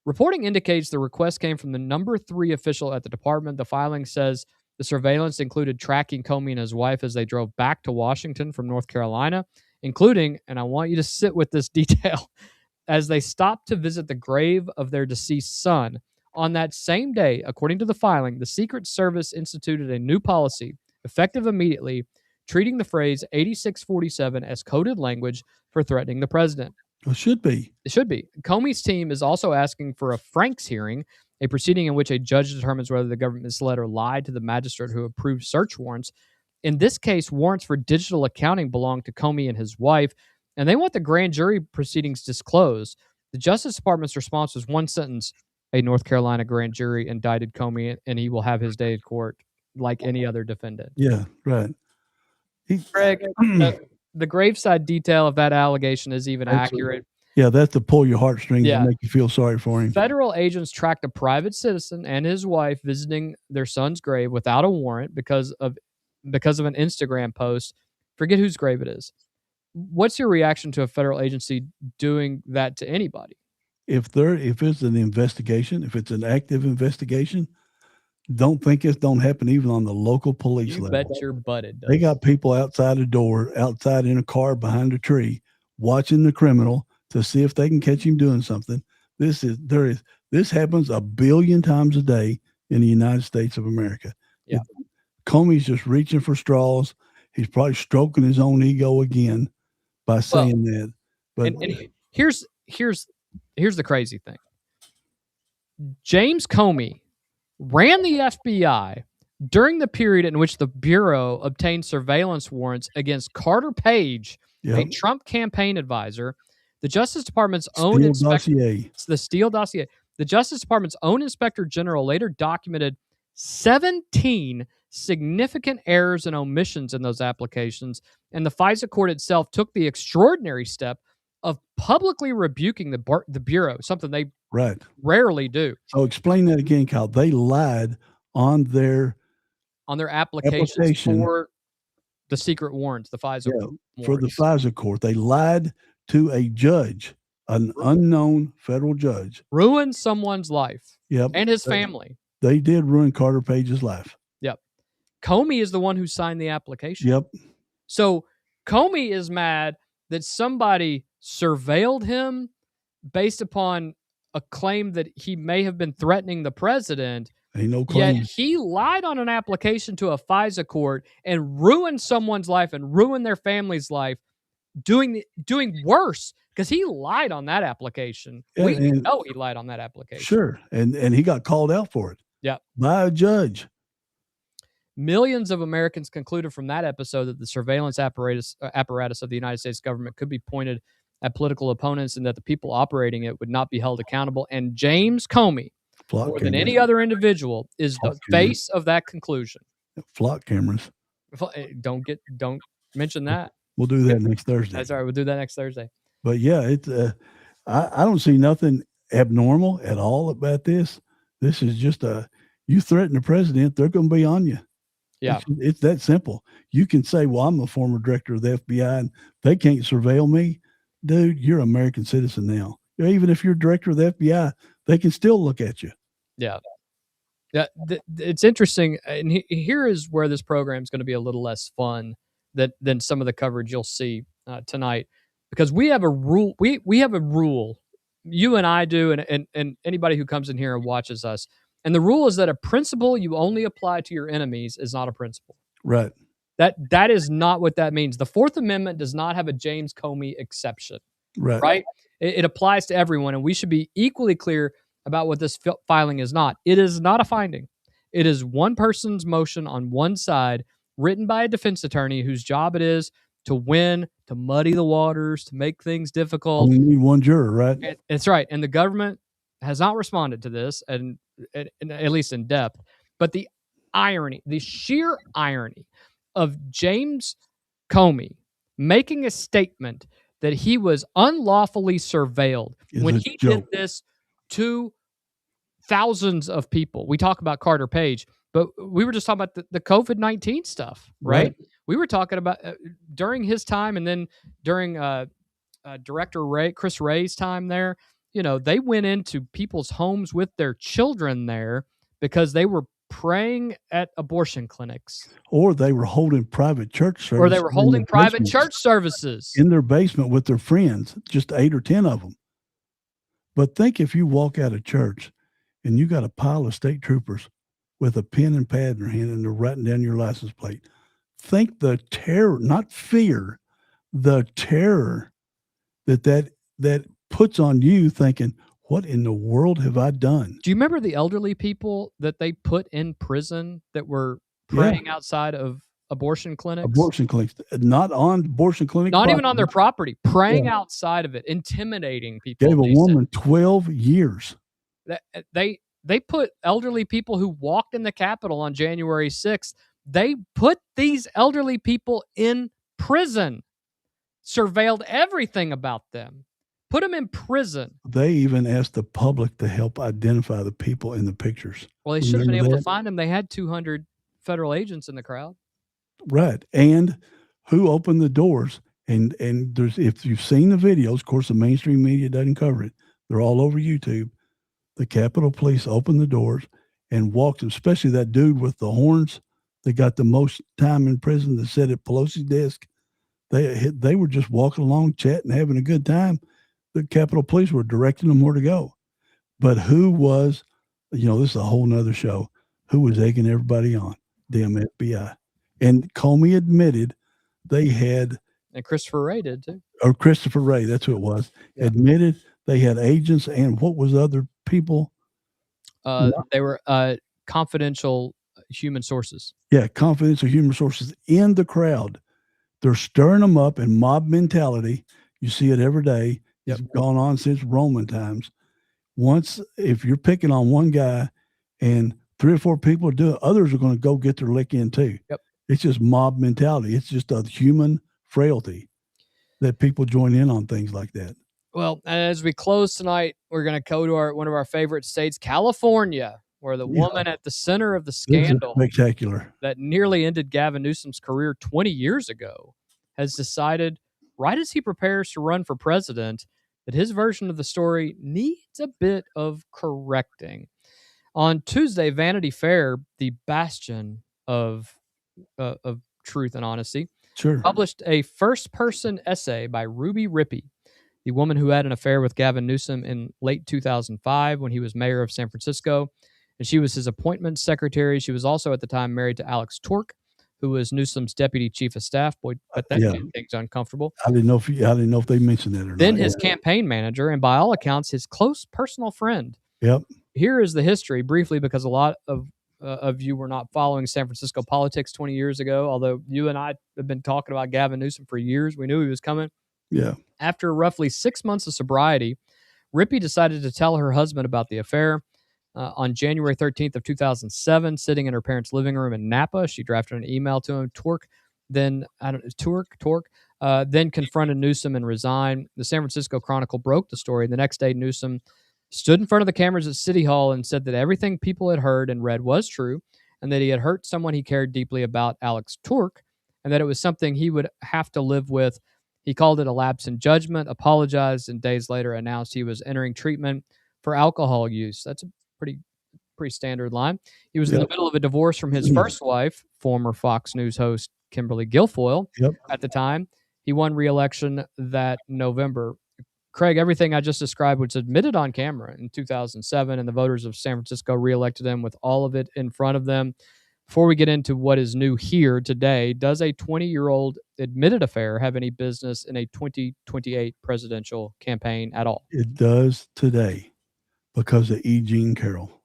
Reporting indicates the request came from the number 3 official at the department. The filing says the surveillance included tracking Comey and his wife as they drove back to Washington from North Carolina, including, and I want you to sit with this detail, as they stopped to visit the grave of their deceased son. On that same day, according to the filing, the Secret Service instituted a new policy effective immediately, treating the phrase 8647 as coded language for threatening the president. It should be. It should be. Comey's team is also asking for a Franks hearing, a proceeding in which a judge determines whether the government misled or lied to the magistrate who approved search warrants. In this case, warrants for digital accounting belong to Comey and his wife, and they want the grand jury proceedings disclosed. The Justice Department's response was one sentence: a North Carolina grand jury indicted Comey, and he will have his day in court like any other defendant. Yeah, right. Craig, the graveside detail of that allegation is even accurate. Yeah, that's to pull your heartstrings and make you feel sorry for him. Federal agents tracked a private citizen and his wife visiting their son's grave without a warrant because of because of an Instagram post. Forget whose grave it is. What's your reaction to a federal agency doing that to anybody? If it's an investigation, if it's an active investigation, don't think it don't happen even on the local police level. Bet your butt it does. They got people outside a door, outside in a car behind a tree, watching the criminal to see if they can catch him doing something. This happens 1 billion times a day in the United States of America. Yeah. Comey's just reaching for straws. He's probably stroking his own ego again by saying that. But and here's the crazy thing. James Comey ran the FBI during the period in which the Bureau obtained surveillance warrants against Carter Page, a Trump campaign advisor, the Justice Department's own inspector, the Steele dossier. The Justice Department's own inspector general later documented 17 significant errors and omissions in those applications, and the FISA court itself took the extraordinary step of publicly rebuking the Bureau, something they rarely do. So explain that again, Kyle. They lied on their applications for the secret warrants, the FISA warrants. For the FISA court. They lied to a judge, an unknown federal judge. Ruined someone's life. Yep. And his family. They did ruin Carter Page's life. Yep. Comey is the one who signed the application. Yep. So Comey is mad that somebody surveilled him based upon a claim that he may have been threatening the president. Ain't no claim. Yet he lied on an application to a FISA court and ruined someone's life and ruined their family's life, doing worse because he lied on that application. Yeah, we know he lied on that application. Sure, and he got called out for it. Yeah, by a judge. Millions of Americans concluded from that episode that the surveillance apparatus of the United States government could be pointed at political opponents and that the people operating it would not be held accountable. And James Comey, more than any other individual, is the face of that conclusion. Flock cameras. Don't mention that. We'll do that next Thursday. That's all right. We'll do that next Thursday. But yeah, it's I don't see nothing abnormal at all about this. This is just you threaten the president, they're going to be on you. Yeah. It's that simple. You can say, well, I'm a former director of the FBI and they can't surveil me. Dude, you're an American citizen now. Even if you're director of the FBI, they can still look at you. Yeah. Yeah. It's interesting. And here is where this program is going to be a little less fun than some of the coverage you'll see tonight, because we have a rule. We have a rule, you and I do, and anybody who comes in here and watches us. And the rule is that a principle you only apply to your enemies is not a principle. Right. That is not what that means. The Fourth Amendment does not have a James Comey exception. Right? It applies to everyone, and we should be equally clear about what this filing is not. It is not a finding. It is one person's motion on one side, written by a defense attorney whose job it is to win, to muddy the waters, to make things difficult. Only need one juror, right? That's right. And the government has not responded to this, and at least in depth. But the irony, the sheer irony of James Comey making a statement that he was unlawfully surveilled when he did this to thousands of people. We talk about Carter Page, but we were just talking about the COVID-19 stuff, right? We were talking about during his time, and then during Director Chris Wray's time there. You know, they went into people's homes with their children there because they were praying at abortion clinics. Or they were holding private church services. Or they were holding private church services. In their basement with their friends, just 8 or 10 of them. But think if you walk out of church and you got a pile of state troopers with a pen and pad in their hand and they're writing down your license plate. Think the terror, not fear, the terror that puts on you, thinking, what in the world have I done? Do you remember the elderly people that they put in prison that were praying outside of abortion clinics? Abortion clinics, not on abortion clinic. Not even on their property, praying outside of it, intimidating people. Gave a woman 12 years. They put elderly people who walked in the Capitol on January 6th, they put these elderly people in prison, surveilled everything about them. Put them in prison. They even asked the public to help identify the people in the pictures. Well, they should have been able to find them. They had 200 federal agents in the crowd. Right. And who opened the doors? And there's, if you've seen the videos, of course, the mainstream media doesn't cover it. They're all over YouTube. The Capitol Police opened the doors and walked, especially that dude with the horns that got the most time in prison that sat at Pelosi's desk. They were just walking along, chatting, having a good time. The Capitol Police were directing them where to go. But who was, this is a whole nother show, who was egging everybody on? Damn FBI. And Comey admitted they had. And Christopher Wray did too. Or Christopher Wray, that's who it was. Yeah. Admitted they had agents, and what was other people? They were confidential human sources. Yeah, confidential human sources in the crowd. They're stirring them up in mob mentality. You see it every day. It's gone on since Roman times. If you're picking on one guy and 3 or 4 people do it, others are going to go get their lick in too. Yep. It's just mob mentality. It's just a human frailty that people join in on things like that. Well, as we close tonight, we're going to go to one of our favorite states, California, where the woman at the center of the scandal spectacular that nearly ended Gavin Newsom's career 20 years ago has decided, right as he prepares to run for president, that his version of the story needs a bit of correcting. On Tuesday, Vanity Fair, the bastion of truth and honesty, published a first-person essay by Ruby Rippey, the woman who had an affair with Gavin Newsom in late 2005 when he was mayor of San Francisco, and she was his appointments secretary. She was also at the time married to Alex Tork, who was Newsom's deputy chief of staff. Boy, but that made things uncomfortable. I didn't know if they mentioned that or not. Then his campaign manager, and by all accounts, his close personal friend. Yep. Here is the history, briefly, because a lot of you were not following San Francisco politics 20 years ago, although you and I have been talking about Gavin Newsom for years. We knew he was coming. Yeah. After roughly 6 months of sobriety, Rippey decided to tell her husband about the affair. On January 13th of 2007, sitting in her parents' living room in Napa, she drafted an email to him. Tork then confronted Newsom and resigned. The San Francisco Chronicle broke the story. The next day, Newsom stood in front of the cameras at City Hall and said that everything people had heard and read was true, and that he had hurt someone he cared deeply about, Alex Tork, and that it was something he would have to live with. He called it a lapse in judgment, apologized, and days later announced he was entering treatment for alcohol use. That's a pretty standard line. He was in the middle of a divorce from his first wife, former Fox News host Kimberly Guilfoyle. At the time, he won re-election that November. Craig, everything I just described was admitted on camera in 2007, and the voters of San Francisco re-elected him with all of it in front of them. Before we get into what is new here today, does a 20-year-old admitted affair have any business in a 2028 presidential campaign at all? It does today because of E. Jean Carroll.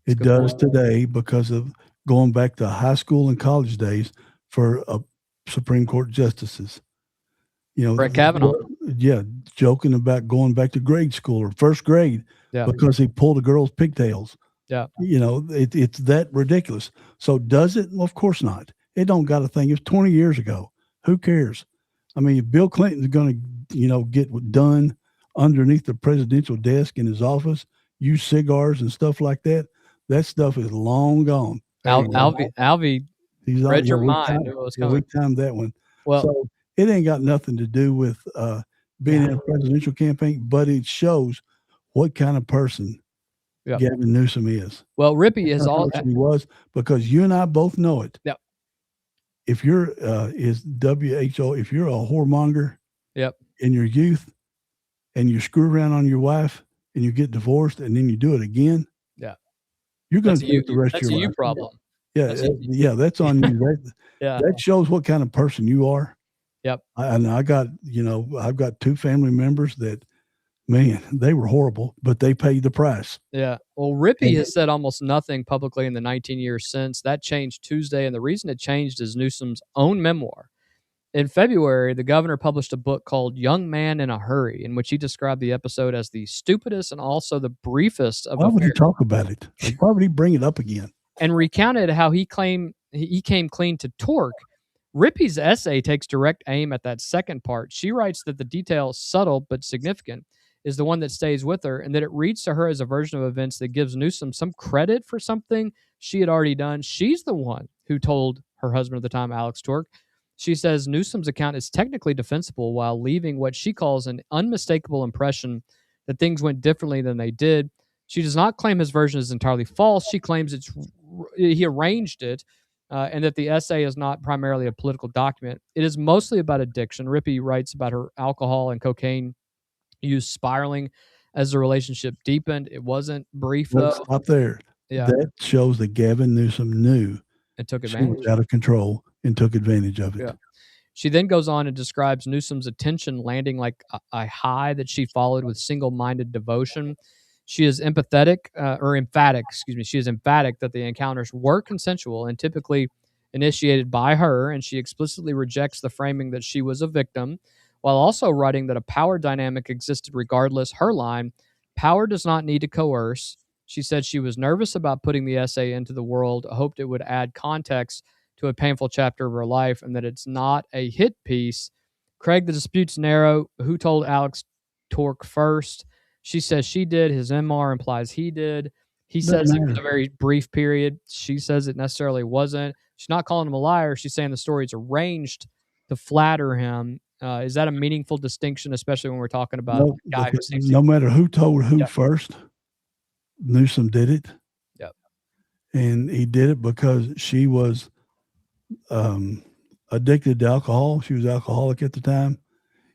It does today because of going back to high school and college days for Supreme Court justices. Brett Kavanaugh. Joking about going back to grade school or first grade because he pulled a girl's pigtails. Yeah. It's that ridiculous. So does it? Well, of course not. It don't got a thing. It was 20 years ago. Who cares? I mean, if Bill Clinton's going to, get done underneath the presidential desk in his office, use cigars and stuff like that, that stuff is long gone. Alvy read your mind. We timed that one. Well, so it ain't got nothing to do with being in a presidential campaign, but it shows what kind of person Gavin Newsom is. Well, Rippey is all he was, because you and I both know it. Yep. If you're is WHO, if you're a whoremonger in your youth and you screw around on your wife and you get divorced and then you do it again, you're going to take the rest of your life. That's a you problem. That's on you. That shows what kind of person you are. Yep. I've got 2 family members that, man, they were horrible, but they paid the price. Yeah. Well, Rippey has said almost nothing publicly in the 19 years since. That changed Tuesday, and the reason it changed is Newsom's own memoir. In February, the governor published a book called Young Man in a Hurry, in which he described the episode as the stupidest and also the briefest of Why would he talk about it? Why would he bring it up again? And recounted how he claimed he came clean to Tork. Rippey's essay takes direct aim at that second part. She writes that the detail, subtle but significant, is the one that stays with her, and that it reads to her as a version of events that gives Newsom some credit for something she had already done. She's the one who told her husband at the time, Alex Tork. She says Newsom's account is technically defensible while leaving what she calls an unmistakable impression that things went differently than they did. She does not claim his version is entirely false. She claims he arranged it, and that the essay is not primarily a political document. It is mostly about addiction. Rippey writes about her alcohol and cocaine use spiraling as the relationship deepened. It wasn't brief, though. Stop there. Yeah. That shows that Gavin Newsom knew and took she advantage. was out of control and took advantage of it. Yeah. She then goes on and describes Newsom's attention landing like a high that she followed with single-minded devotion. She is emphatic She is emphatic that the encounters were consensual and typically initiated by her, and she explicitly rejects the framing that she was a victim, while also writing that a power dynamic existed regardless. Her line, "Power does not need to coerce." She said she was nervous about putting the essay into the world, hoped it would add context to a painful chapter of her life, and that it's not a hit piece. Craig, the dispute's narrow. Who told Alex Tork first? She says she did. His MR implies he did. He says it was a very brief period. She says it necessarily wasn't. She's not calling him a liar. She's saying the story's arranged to flatter him. Is that a meaningful distinction, especially when we're talking about a guy who seems no matter who told who first, Newsom did it. Yep. And he did it because she was addicted to alcohol. She was alcoholic at the time.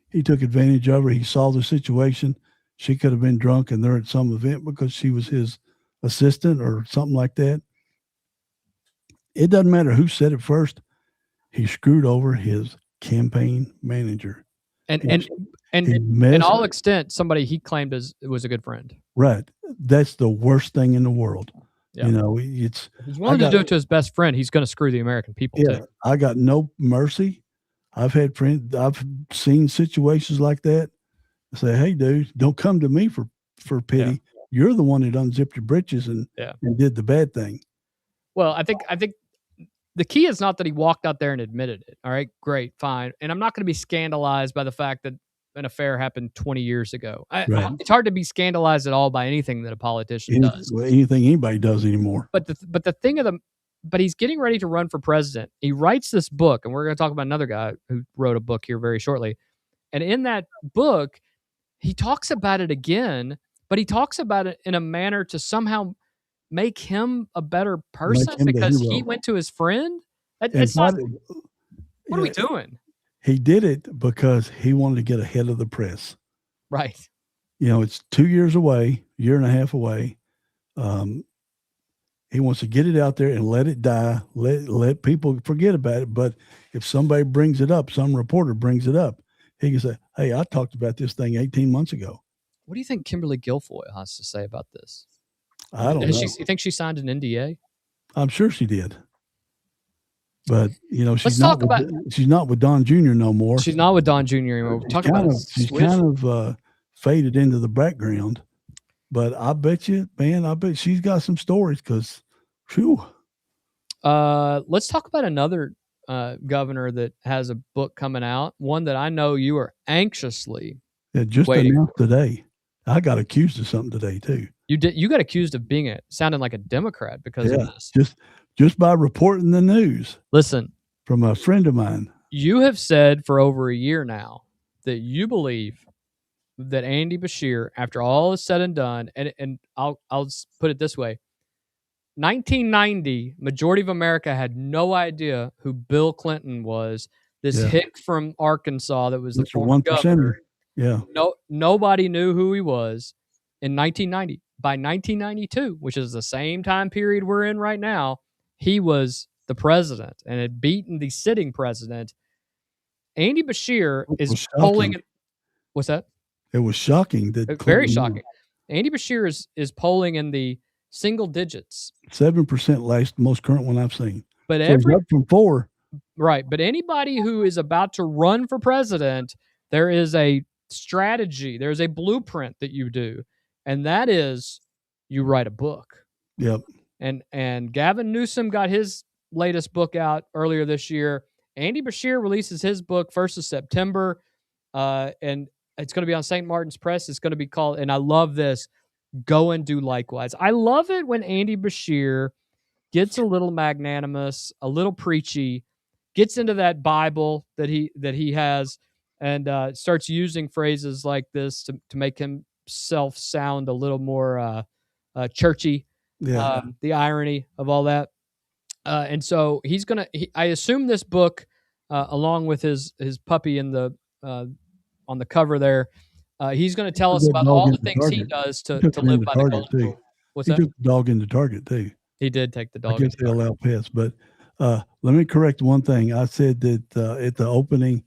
He took advantage of her. He saw the situation. She could have been drunk and they're at some event because she was his assistant or something like that. It doesn't matter who said it first. He screwed over his campaign manager. And in all extent, somebody he claimed was a good friend. Right. That's the worst thing in the world. Yeah. You know, it's he's willing to do it to his best friend. He's going to screw the American people too. I got no mercy. I've seen situations like that. I say, hey, dude, don't come to me for pity. Yeah. You're the one that unzipped your britches and did the bad thing. Well, I think the key is not that he walked out there and admitted it. All right, great, fine. And I'm not going to be scandalized by the fact that an affair happened 20 years ago. It's hard to be scandalized at all by anything that a politician does. Well, anything anybody does anymore. But he's getting ready to run for president. He writes this book, and we're going to talk about another guy who wrote a book here very shortly. And in that book, he talks about it again, but he talks about it in a manner to somehow make him a better person because he went to his friend. What are we doing? He did it because he wanted to get ahead of the press. Right. You know, it's 2 years away, year and a half away. He wants to get it out there and let it die, let people forget about it. But if somebody brings it up, some reporter brings it up, he can say, hey, I talked about this thing 18 months ago. What do you think Kimberly Guilfoyle has to say about this? I don't know. You think she signed an NDA? I'm sure she did. But, you know, she's not with Don Jr. no more. She's not with Don Jr. anymore. She's kind of faded into the background. But I bet you, man, she's got some stories because, phew. Let's talk about another governor that has a book coming out, one that I know you are anxiously waiting announced today. I got accused of something today, too. You did. You got accused of sounding like a Democrat because of this. Just by reporting the news. Listen, from a friend of mine. You have said for over a year now that you believe that Andy Beshear, after all is said and done, and I'll put it this way: 1990, majority of America had no idea who Bill Clinton was. This hick from Arkansas that was the former governor. Yeah. Nobody knew who he was in 1990. By 1992, which is the same time period we're in right now, he was the president and had beaten the sitting president. Andy Beshear is polling. What's that? It was shocking. Very shocking. Andy Beshear is polling in the single digits. 7% last most current one I've seen. But up from 4. Right. But anybody who is about to run for president, there is a strategy. There's a blueprint that you do. And that is you write a book. Yep. And Gavin Newsom got his latest book out earlier this year. Andy Beshear releases his book 1st of September. And it's going to be on St. Martin's Press. It's going to be called, and I love this, Go and Do Likewise. I love it when Andy Beshear gets a little magnanimous, a little preachy, gets into that Bible that he has, and starts using phrases like this to make himself sound a little more churchy. Yeah. The irony of all that. And so he's gonna. I assume this book, along with his puppy in the on the cover there, he's going to tell us about all the things he does to live by the golden rule. What's that? He took the dog into Target too. He did take the dog. I guess they allow pets, but let me correct one thing. I said that at the opening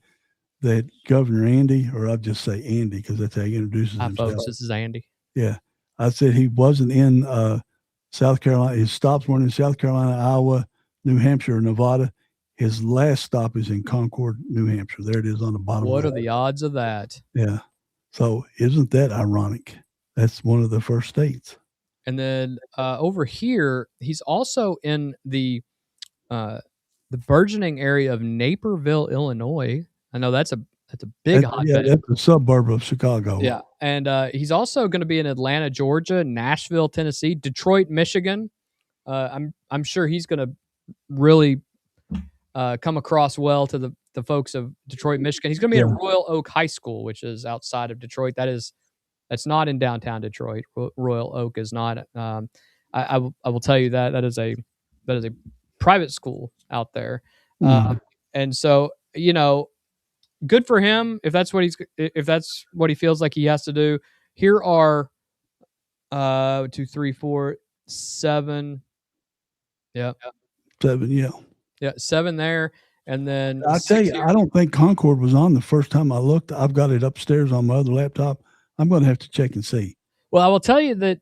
that Governor Andy, or I'll just say Andy because that's how he introduces himself. Folks, this is Andy. Yeah, I said he wasn't in South Carolina. His stops weren't in South Carolina, Iowa, New Hampshire, or Nevada. His last stop is in Concord, New Hampshire. There it is on the bottom. What are the odds of that? Yeah. So isn't that ironic? That's one of the first states. And then over here, he's also in the burgeoning area of Naperville, Illinois. I know that's a big hotbed. Yeah, that's a suburb of Chicago. Yeah, and he's also going to be in Atlanta, Georgia, Nashville, Tennessee, Detroit, Michigan. I'm sure he's going to really come across well to the folks of Detroit, Michigan. He's going to be at Royal Oak High School, which is outside of Detroit. That's not in downtown Detroit. Royal Oak is not. I will tell you that is a private school out there, and so good for him if that's what he feels like he has to do. Here are 2, 3, 4, 7. Yeah, 7. Yeah. Yeah, 7 there, and then I tell you, I don't think Concord was on the first time I looked. I've got it upstairs on my other laptop. I'm going to have to check and see. Well, I will tell you that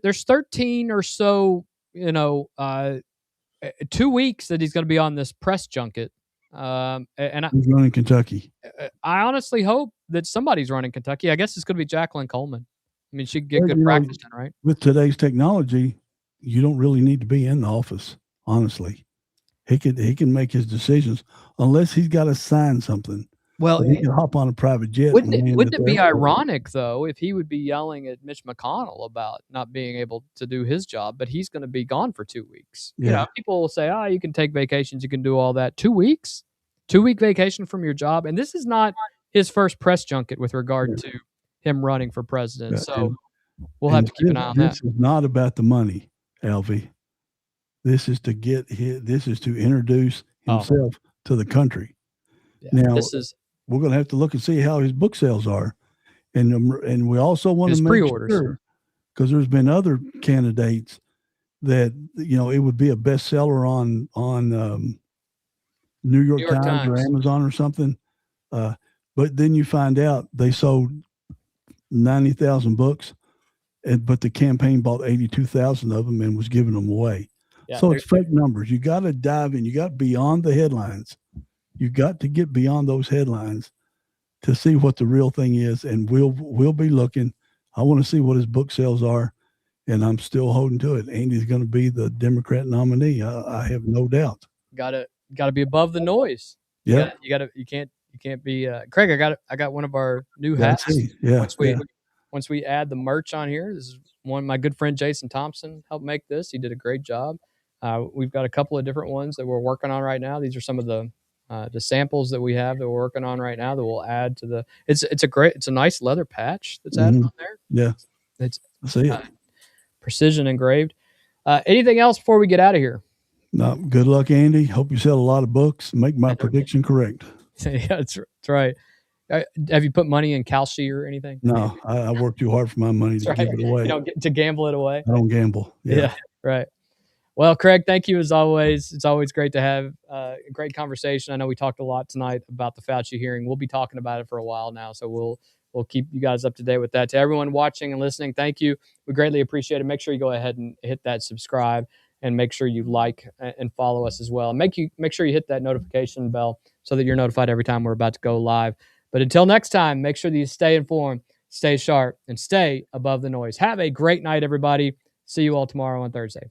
there's 13 or so 2 weeks that he's going to be on this press junket, and he's running Kentucky. I honestly hope that somebody's running Kentucky. I guess it's going to be Jacqueline Coleman. I mean, she could get good practice in, right? With today's technology, you don't really need to be in the office, honestly. He can make his decisions unless he's got to sign something. Well, he can hop on a private jet. Wouldn't it be ironic though if he would be yelling at Mitch McConnell about not being able to do his job, but he's going to be gone for 2 weeks? Yeah. People will say, "Oh, you can take vacations, you can do all that." 2 weeks, 2-week vacation from your job, and this is not his first press junket with regard to him running for president. So we'll have to keep an eye on that. This is not about the money, Alvy. This is to introduce himself to the country. Yeah, now we're going to have to look and see how his book sales are, and we also want to make sure, because there's been other candidates that it would be a bestseller on New York Times or Amazon or something, but then you find out they sold 90,000 books, but the campaign bought 82,000 of them and was giving them away. Yeah, so it's fake numbers. You got to dive in. You got beyond the headlines. You got to get beyond those headlines to see what the real thing is. And we'll be looking. I want to see what his book sales are, and I'm still holding to it. Andy's going to be the Democrat nominee. I have no doubt. Got to be above the noise. Yeah. You can't be Craig. I got one of our new hats. Yeah. Once we add the merch on here, this is one my good friend Jason Thompson helped make this. He did a great job. We've got a couple of different ones that we're working on right now. These are some of the samples that we have that we're working on right now that we'll add to the. It's a nice leather patch that's added on there. Yeah, it's I see it. Precision engraved. Anything else before we get out of here? No. Good luck, Andy. Hope you sell a lot of books. Make my prediction correct. Yeah, that's right. Have you put money in Kalshi or anything? No, I work too hard for my money to give it away. You don't get to gamble it away. I don't gamble. Yeah, right. Well, Craig, thank you as always. It's always great to have a great conversation. I know we talked a lot tonight about the Fauci hearing. We'll be talking about it for a while now, so we'll keep you guys up to date with that. To everyone watching and listening, thank you. We greatly appreciate it. Make sure you go ahead and hit that subscribe, and make sure you like and follow us as well. And make sure you hit that notification bell so that you're notified every time we're about to go live. But until next time, make sure that you stay informed, stay sharp, and stay above the noise. Have a great night, everybody. See you all tomorrow on Thursday.